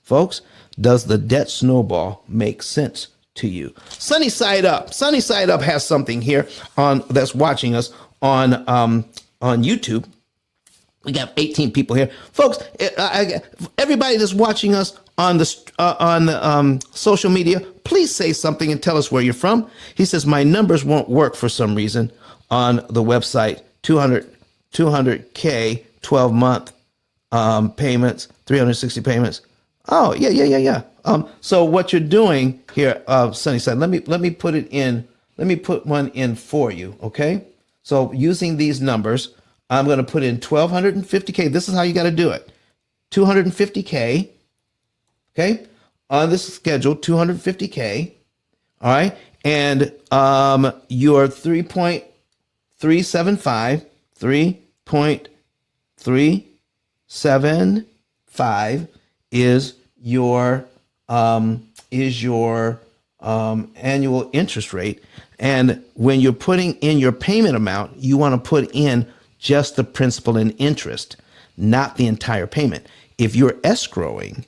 Folks, does the debt snowball make sense to you? Sunny Side Up. Sunny Side Up has something here that's watching us on YouTube. We got 18 people here, folks. Everybody that's watching us on the social media, please say something and tell us where you're from. He says my numbers won't work for some reason on the website. 200K 12-month payments, 360 payments. Oh yeah. So what you're doing here, Sunnyside? Let me put it in. Let me put one in for you. Okay. So using these numbers, I'm going to put in 1,250K. This is how you got to do it. 250K. Okay. On this schedule, 250K. All right. And your 3.375, 3.375 is your annual interest rate. And when you're putting in your payment amount, you want to put in just the principal and interest, not the entire payment. If you're escrowing,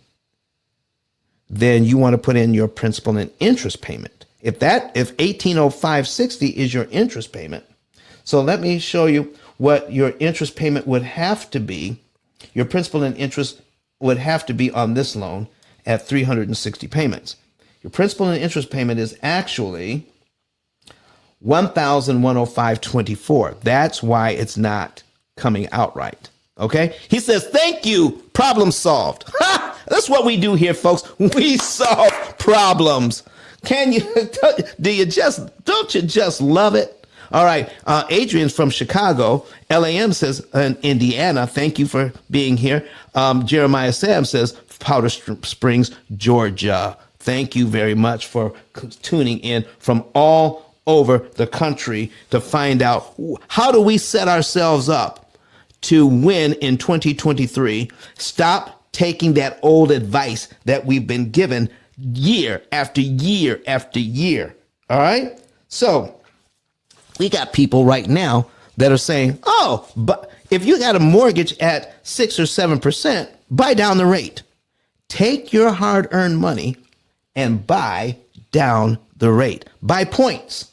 then you want to put in your principal and interest payment. If 180560 is your interest payment. So let me show you what your interest payment would have to be. Your principal and interest would have to be on this loan at 360 payments. Your principal and interest payment is actually $1,105.24. That's why it's not coming out right. Okay. He says, thank you. Problem solved. Ha! That's what we do here, folks. We solve problems. Don't you just love it? All right. Adrian's from Chicago. LAM says, Indiana. Thank you for being here. Jeremiah Sam says, Powder Springs, Georgia. Thank you very much for tuning in from all over the country to find out how do we set ourselves up to win in 2023. Stop taking that old advice that we've been given year after year after year. All right. So we got people right now that are saying, oh, but if you got a mortgage at 6 or 7%, buy down the rate. Take your hard-earned money and buy down the rate. Buy points.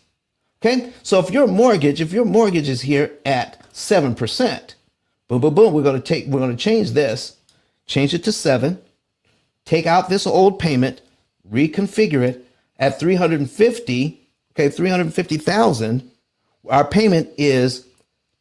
Okay. So if your mortgage is here at 7%, boom, boom, boom, we're going to change this, change it to 7, take out this old payment, reconfigure it at 350. Okay. 350,000. Our payment is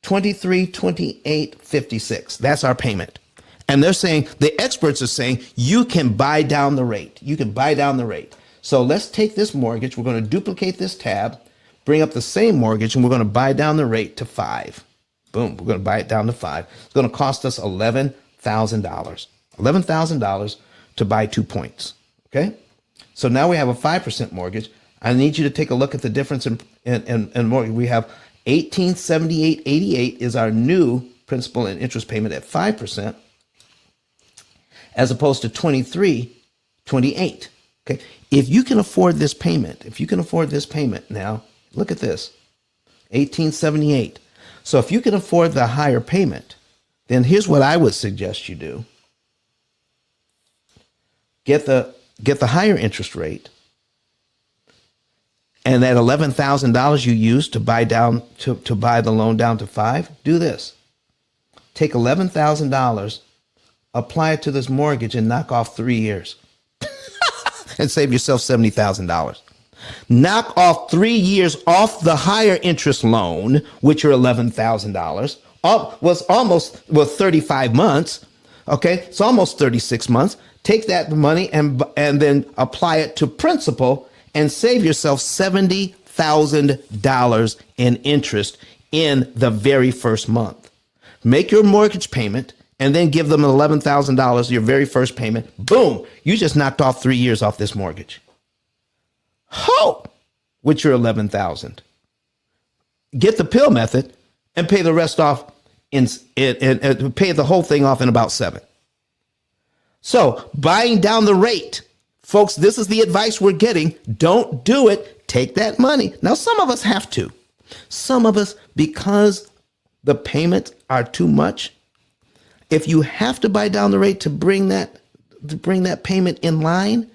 $2328.56. That's our payment. And they're saying, the experts are saying, you can buy down the rate. You can buy down the rate. So let's take this mortgage. We're going to duplicate this tab, bring up the same mortgage, and we're going to buy down the rate to 5. Boom, we're going to buy it down to 5. It's going to cost us $11,000. $11,000 to buy 2 points. Okay? So now we have a 5% mortgage. I need you to take a look at the difference in mortgage. We have 1878.88 is our new principal and interest payment at 5%, as opposed to 23.28. Okay? If you can afford this payment, now look at this. 1878. So if you can afford the higher payment, then here's what I would suggest you do. Get the higher interest rate, and that $11,000 you use to buy down to buy the loan down to 5, do this. Take $11,000, apply it to this mortgage, and knock off 3 years. And save yourself $70,000. Knock off 3 years off the higher interest loan, which are $11,000. Was almost 35 months. Okay, it's almost 36 months. Take that money and then apply it to principal and save yourself $70,000 in interest in the very first month. Make your mortgage payment and then give them $11,000, your very first payment. Boom, you just knocked off 3 years off this mortgage. Ho! With your $11,000. Get the P.I.L.L method and pay the rest off and pay the whole thing off in about 7. So buying down the rate, folks, this is the advice we're getting. Don't do it. Take that money. Now, some of us have to. Some of us, because the payments are too much, if you have to buy down the rate to bring that payment in line,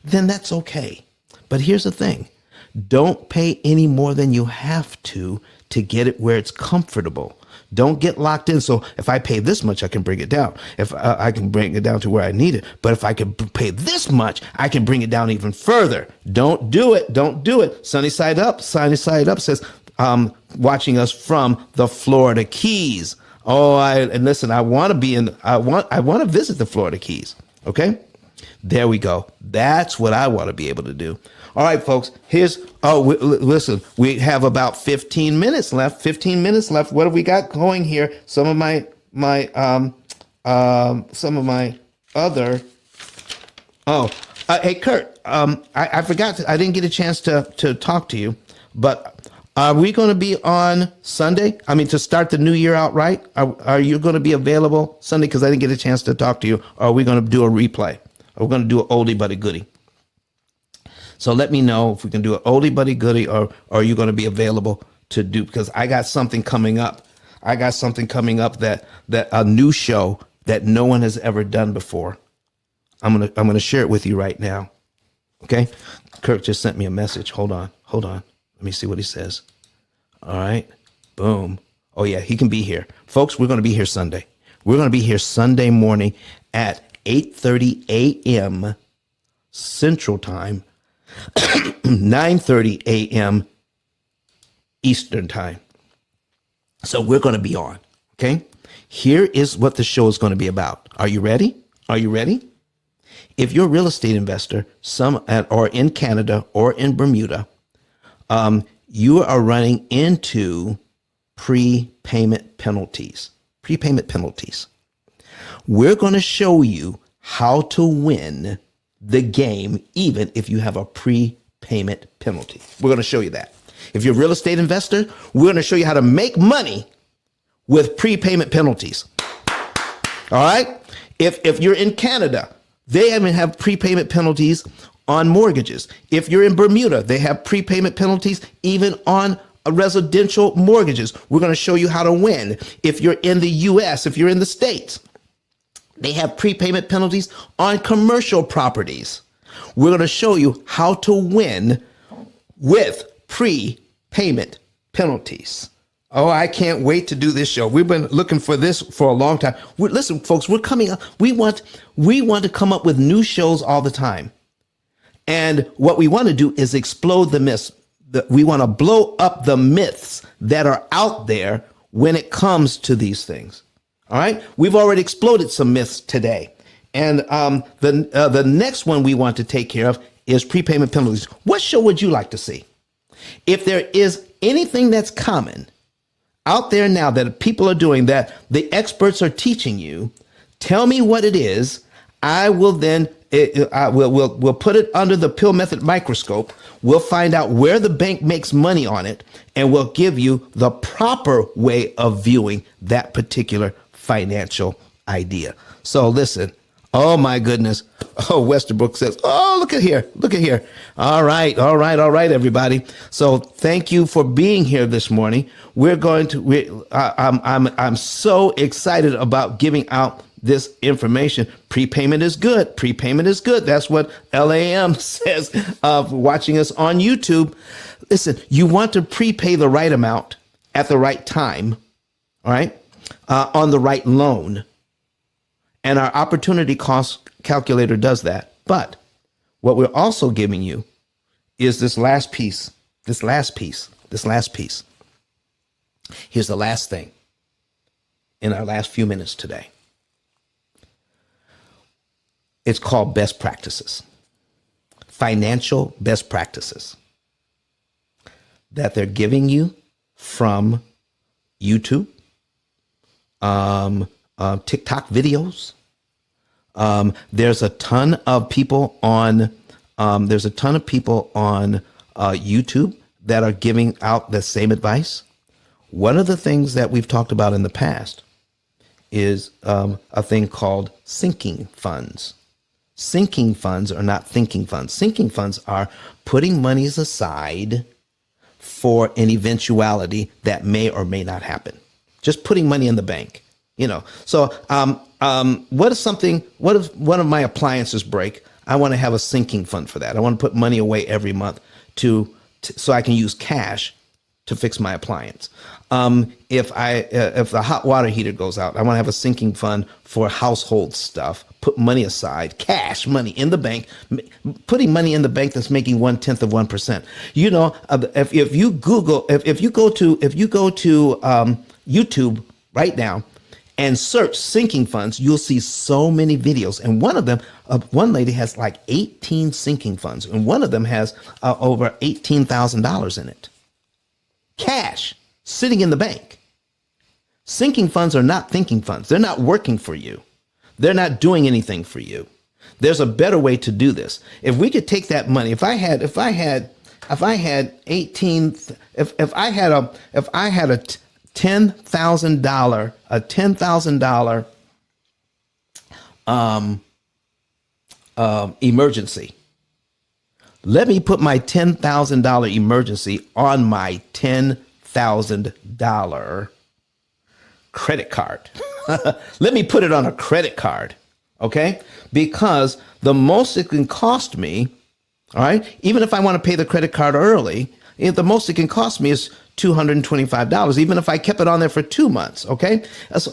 then that's okay. But here's the thing. Don't pay any more than you have to get it where it's comfortable. Don't get locked in. So if I pay this much, I can bring it down. If I can bring it down to where I need it. But if I can pay this much, I can bring it down even further. Don't do it. Don't do it. Sunny Side Up says, watching us from the Florida Keys. Oh, and listen, I want to visit the Florida Keys. Okay. There we go. That's what I want to be able to do. All right, folks. Listen, we have about 15 minutes left. 15 minutes left. What have we got going here? Some of my other. Hey, Kurt. I forgot. I didn't get a chance to talk to you, but are we going to be on Sunday? I mean, to start the new year out right? Are you going to be available Sunday? Because I didn't get a chance to talk to you. Or are we going to do a replay? We're going to do an oldie but a goodie. So let me know if we can do an oldie but a goodie, or are you going to be available to do? Because I got something coming up. That a new show that no one has ever done before. I'm gonna share it with you right now. Okay, Kirk just sent me a message. Hold on. Let me see what he says. All right, boom. Oh yeah, he can be here, folks. We're going to be here Sunday. We're going to be here Sunday morning at 8:30 a.m. Central Time, 9:30 a.m. Eastern Time. So we're going to be on, okay? Here is what the show is going to be about. Are you ready? If you're a real estate investor, or in Canada or in Bermuda, you are running into prepayment penalties. We're going to show you how to win the game, even if you have a prepayment penalty. We're going to show you that. If you're a real estate investor, we're going to show you how to make money with prepayment penalties. All right? If you're in Canada, they even have prepayment penalties on mortgages. If you're in Bermuda, they have prepayment penalties even on residential mortgages. We're going to show you how to win. If you're in the U.S., if you're in the States, they have prepayment penalties on commercial properties. We're going to show you how to win with prepayment penalties. Oh, I can't wait to do this show. We've been looking for this for a long time. Listen, folks, we're coming up. We want to come up with new shows all the time. And what we want to do is explode the myths. We want to blow up the myths that are out there when it comes to these things. All right. We've already exploded some myths today. And the next one we want to take care of is prepayment penalties. What show would you like to see? If there is anything that's common out there now that people are doing that the experts are teaching you, tell me what it is. I will then we'll put it under the P.I.L.L method microscope. We'll find out where the bank makes money on it, and we'll give you the proper way of viewing that particular financial idea. So listen. Oh my goodness. Oh, Westerbrook says, oh, look at here. Look at here. All right, everybody. So thank you for being here this morning. I'm so excited about giving out this information. Prepayment is good. Prepayment is good. That's what LAM says watching us on YouTube. Listen, you want to prepay the right amount at the right time, all right, on the right loan. And our opportunity cost calculator does that. But what we're also giving you is this last piece. Here's the last thing in our last few minutes today. It's called best practices, financial best practices that they're giving you from YouTube, TikTok videos. There's a ton of people on YouTube that are giving out the same advice. One of the things that we've talked about in the past is a thing called sinking funds. Sinking funds are not thinking funds. Sinking funds are putting monies aside for an eventuality that may or may not happen. Just putting money in the bank. So what if one of my appliances break? I want to have a sinking fund for that. I want to put money away every month so I can use cash to fix my appliance. If the hot water heater goes out, I want to have a sinking fund for household stuff. Put money aside, cash money in the bank, putting money in the bank that's making 1/10 of 1%. If you go to YouTube right now and search sinking funds, you'll see so many videos. And one of them, one lady has like 18 sinking funds, and one of them has over $18,000 in it. Cash sitting in the bank. Sinking funds are not thinking funds. They're not working for you. They're not doing anything for you. There's a better way to do this. If we could take that money, if I had a $10,000 emergency. Let me put my $10,000 emergency on my $10,000 credit card. Let me put it on a credit card, okay? Because the most it can cost me, all right, even if I want to pay the credit card early, the most it can cost me is $225, even if I kept it on there for 2 months, okay? That's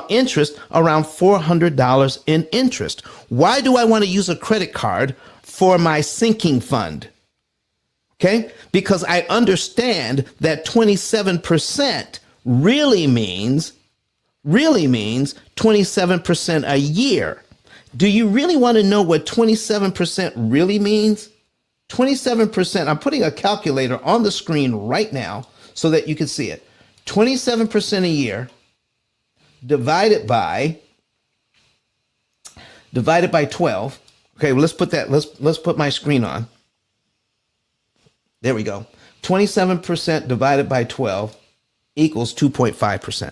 interest around $400 in interest. Why do I want to use a credit card for my sinking fund? Okay? Because I understand that 27% really means 27% a year. Do you really want to know what 27% really means? 27%, I'm putting a calculator on the screen right now so that you can see it. 27% a year divided by 12. Okay, well, let's put my screen on. There we go. 27% divided by 12 equals 2.5%.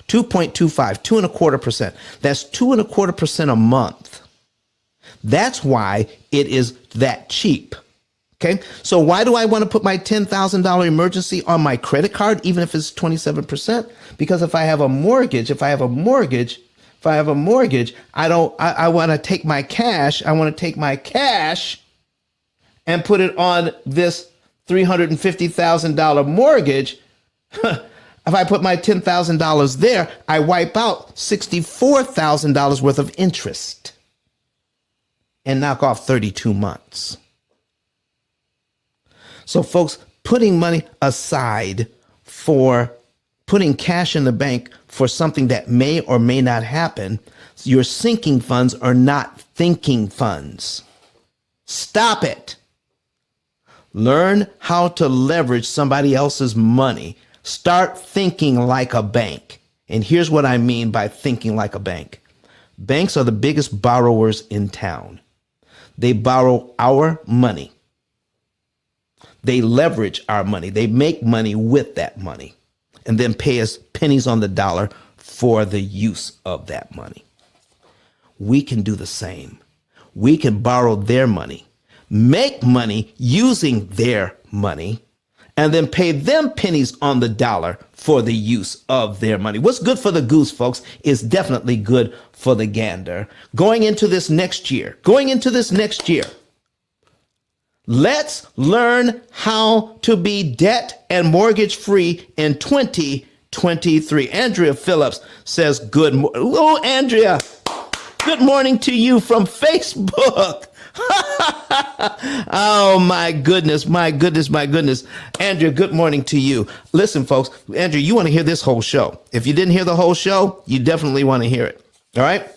2.25, 2.25%. That's 2.25% a month. That's why it is that cheap. Okay, so why do I want to put my $10,000 emergency on my credit card, even if it's 27%? Because if I have a mortgage, I want to take my cash. I want to take my cash and put it on this $350,000 mortgage. If I put my $10,000 there, I wipe out $64,000 worth of interest and knock off 32 months. So folks, putting money aside for putting cash in the bank for something that may or may not happen, your sinking funds are not thinking funds. Stop it. Learn how to leverage somebody else's money. Start thinking like a bank. And here's what I mean by thinking like a bank. Banks are the biggest borrowers in town. They borrow our money. They leverage our money. They make money with that money and then pay us pennies on the dollar for the use of that money. We can do the same. We can borrow their money, make money using their money, and then pay them pennies on the dollar for the use of their money. What's good for the goose, folks, is definitely good for the gander. Going into this next year, let's learn how to be debt and mortgage free in 2023. Andrea Phillips says, oh, Andrea, good morning to you from Facebook. Oh, my goodness. Andrea, good morning to you. Listen, folks, Andrea, you want to hear this whole show. If you didn't hear the whole show, you definitely want to hear it. All right?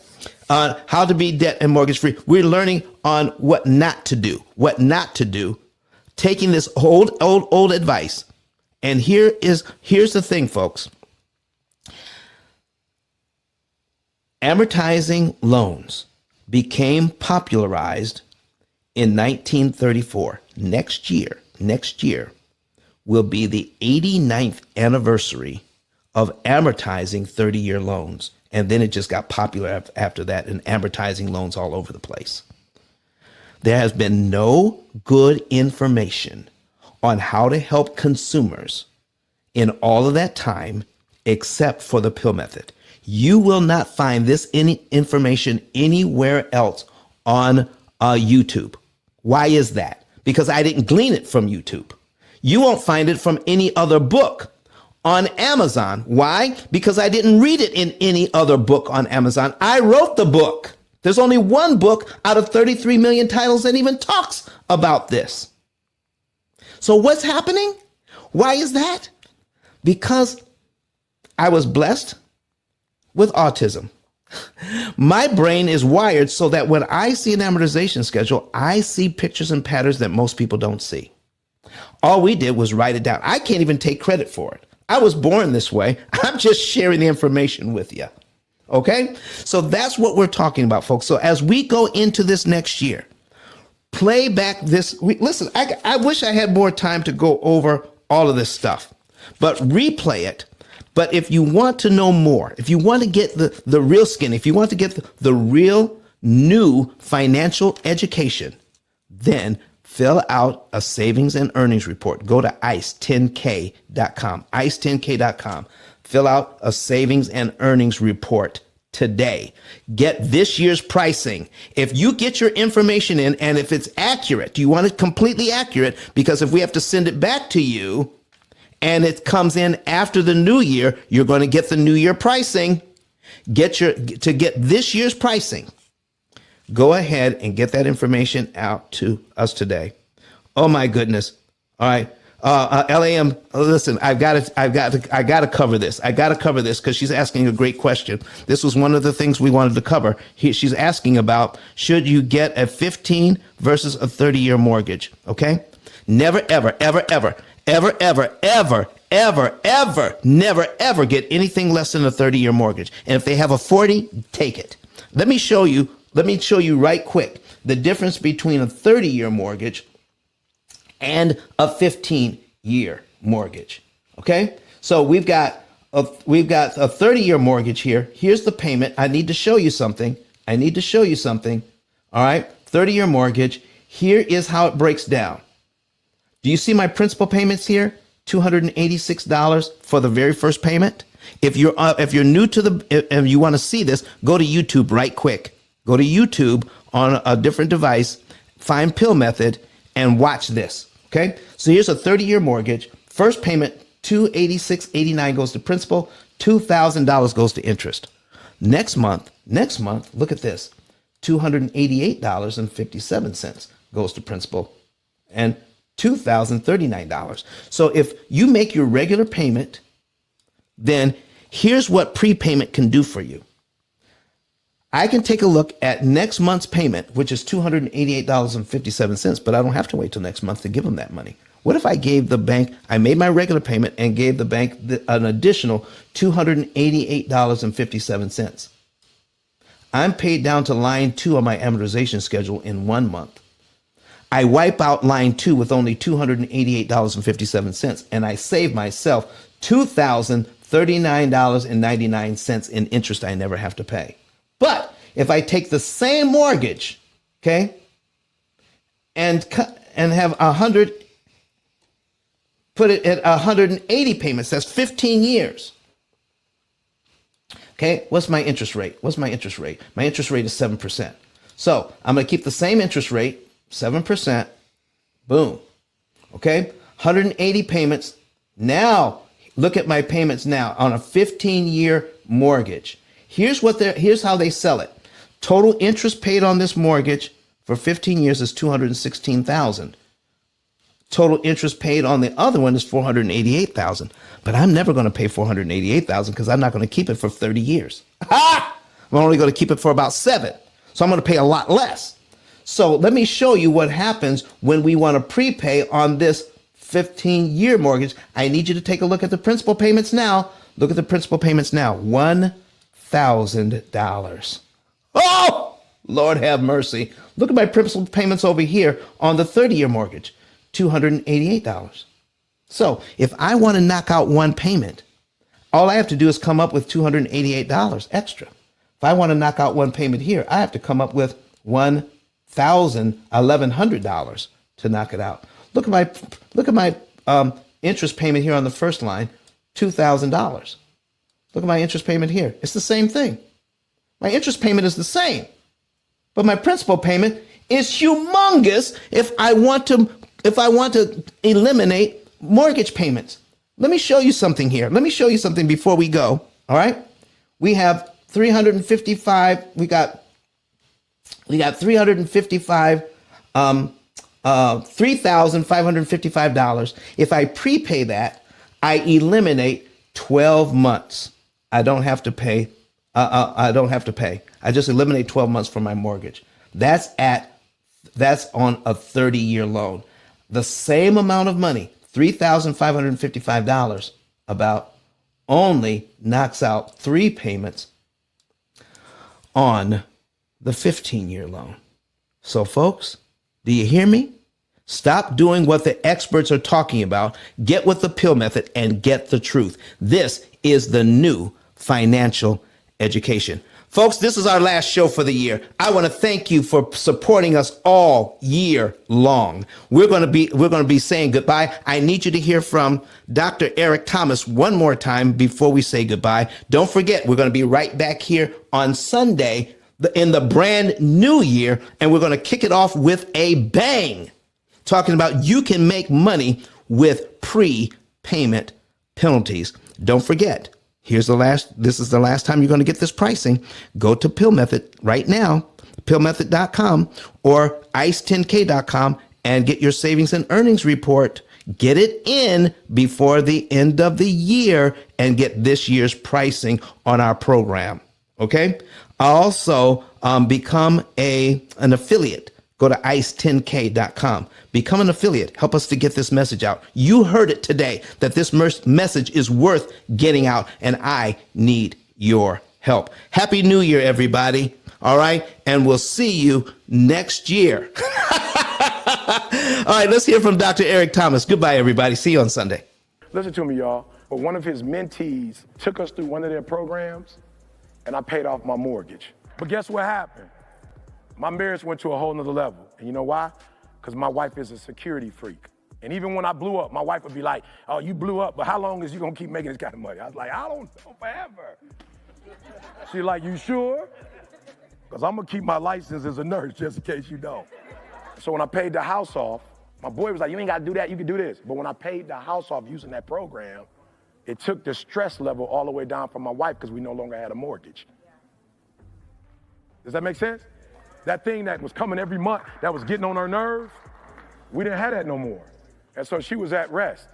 How to be debt and mortgage free. We're learning on what not to do, taking this old advice. And here's the thing, folks. Amortizing loans became popularized in 1934. Next year will be the 89th anniversary of amortizing 30-year loans. And then it just got popular after that, and amortizing loans all over the place. There has been no good information on how to help consumers in all of that time except for the P.I.L.L method. You will not find this any information anywhere else on YouTube. Why is that? Because I didn't glean it from YouTube. You won't find it from any other book on Amazon. Why? Because I didn't read it in any other book on Amazon. I wrote the book. There's only one book out of 33 million titles that even talks about this. So what's happening? Why is that? Because I was blessed with autism. My brain is wired so that when I see an amortization schedule, I see pictures and patterns that most people don't see. All we did was write it down. I can't even take credit for it. I was born this way. I'm just sharing the information with you. Okay? So that's what we're talking about, folks. So as we go into this next year, play back this. Listen, I wish I had more time to go over all of this stuff, but replay it. But if you want to know more, if you want to get the real skin, if you want to get the real new financial education, then fill out a savings and earnings report. Go to ice10k.com, ice10k.com. Fill out a savings and earnings report today. Get this year's pricing. If you get your information in and if it's accurate, you want it completely accurate, because if we have to send it back to you and it comes in after the new year, you're going to get the new year pricing. To get this year's pricing, go ahead and get that information out to us today. Oh my goodness. All right. LAM, listen, I got to cover this. I got to cover this because she's asking a great question. This was one of the things we wanted to cover. She's asking about, should you get a 15 versus a 30-year mortgage? Okay. Never, ever, ever, ever, ever, ever, ever, ever, ever, never, ever get anything less than a 30-year mortgage. And if they have a 40, take it. Let me show you right quick the difference between a 30-year mortgage and a 15-year mortgage. Okay? So we've got a 30-year mortgage here. Here's the payment. I need to show you something. All right? 30-year mortgage. Here is how it breaks down. Do you see my principal payments here? $286 for the very first payment. If you're new to and you want to see this, go to YouTube right quick. Go to YouTube on a different device, find P.I.L.L method, and watch this. Okay, so here's a 30-year mortgage. First payment, $286.89 goes to principal, $2,000 goes to interest. Next month, look at this, $288.57 goes to principal, and $2,039. So if you make your regular payment, then here's what prepayment can do for you. I can take a look at next month's payment, which is $288.57, but I don't have to wait till next month to give them that money. What if I gave the bank, I made my regular payment and gave the bank an additional $288.57? I'm paid down to line 2 on my amortization schedule in 1 month. I wipe out line 2 with only $288.57, and I save myself $2,039.99 in interest I never have to pay. But if I take the same mortgage, okay, and have 100, put it at 180 payments, that's 15 years. Okay, what's my interest rate? My interest rate is 7%. So I'm going to keep the same interest rate, 7%. Boom. Okay, 180 payments. Now look at my payments now on a 15-year mortgage. Here's how they sell it. Total interest paid on this mortgage for 15 years is $216,000. Total interest paid on the other one is $488,000. But I'm never going to pay $488,000 because I'm not going to keep it for 30 years. I'm only going to keep it for about 7. So I'm going to pay a lot less. So let me show you what happens when we want to prepay on this 15-year mortgage. I need you to take a look at the principal payments now. Look at the principal payments now. $1,000. Oh, Lord have mercy. Look at my principal payments over here on the 30-year mortgage. $288. So if I want to knock out one payment, all I have to do is come up with $288 extra. If I want to knock out one payment here, I have to come up with $1,100 to knock it out. Look at my interest payment here on the first line, $2,000. Look at my interest payment here. It's the same thing. My interest payment is the same, but my principal payment is humongous if I want to eliminate mortgage payments. Let me show you something here. Let me show you something before we go. All right. We have 355. We got 355, $3,555. If I prepay that, I eliminate 12 months. I don't have to pay. I just eliminate 12 months from my mortgage. That's on a 30-year loan. The same amount of money, $3,555, about only knocks out 3 payments on the 15-year loan. So folks, do you hear me? Stop doing what the experts are talking about. Get with the P.I.L.L method and get the truth. This is the new financial education. Folks, this is our last show for the year. I want to thank you for supporting us all year long. We're going to be saying goodbye. I need you to hear from Dr. Eric Thomas one more time before we say goodbye. Don't forget, we're going to be right back here on Sunday in the brand new year, and we're going to kick it off with a bang, talking about you can make money with prepayment penalties. Don't forget, this is the last time you're going to get this pricing. Go to P.I.L.L Method right now, pillmethod.com or ice10k.com, and get your savings and earnings report. Get it in before the end of the year and get this year's pricing on our program. Okay. Also, become an affiliate. Go to ice10k.com. Become an affiliate. Help us to get this message out. You heard it today that this message is worth getting out, and I need your help. Happy New Year, everybody. All right. And we'll see you next year. All right. Let's hear from Dr. Eric Thomas. Goodbye, everybody. See you on Sunday. Listen to me, y'all. But one of his mentees took us through one of their programs, and I paid off my mortgage. But guess what happened? My marriage went to a whole nother level. And you know why? Because my wife is a security freak. And even when I blew up, my wife would be like, oh, you blew up, but how long is you gonna keep making this kind of money? I was like, I don't know, forever. She's like, you sure? Because I'm gonna keep my license as a nurse just in case you don't. So when I paid the house off, my boy was like, you ain't gotta do that, you can do this. But when I paid the house off using that program, it took the stress level all the way down for my wife because we no longer had a mortgage. Does that make sense? That thing that was coming every month, that was getting on her nerves, we didn't have that no more. And so she was at rest.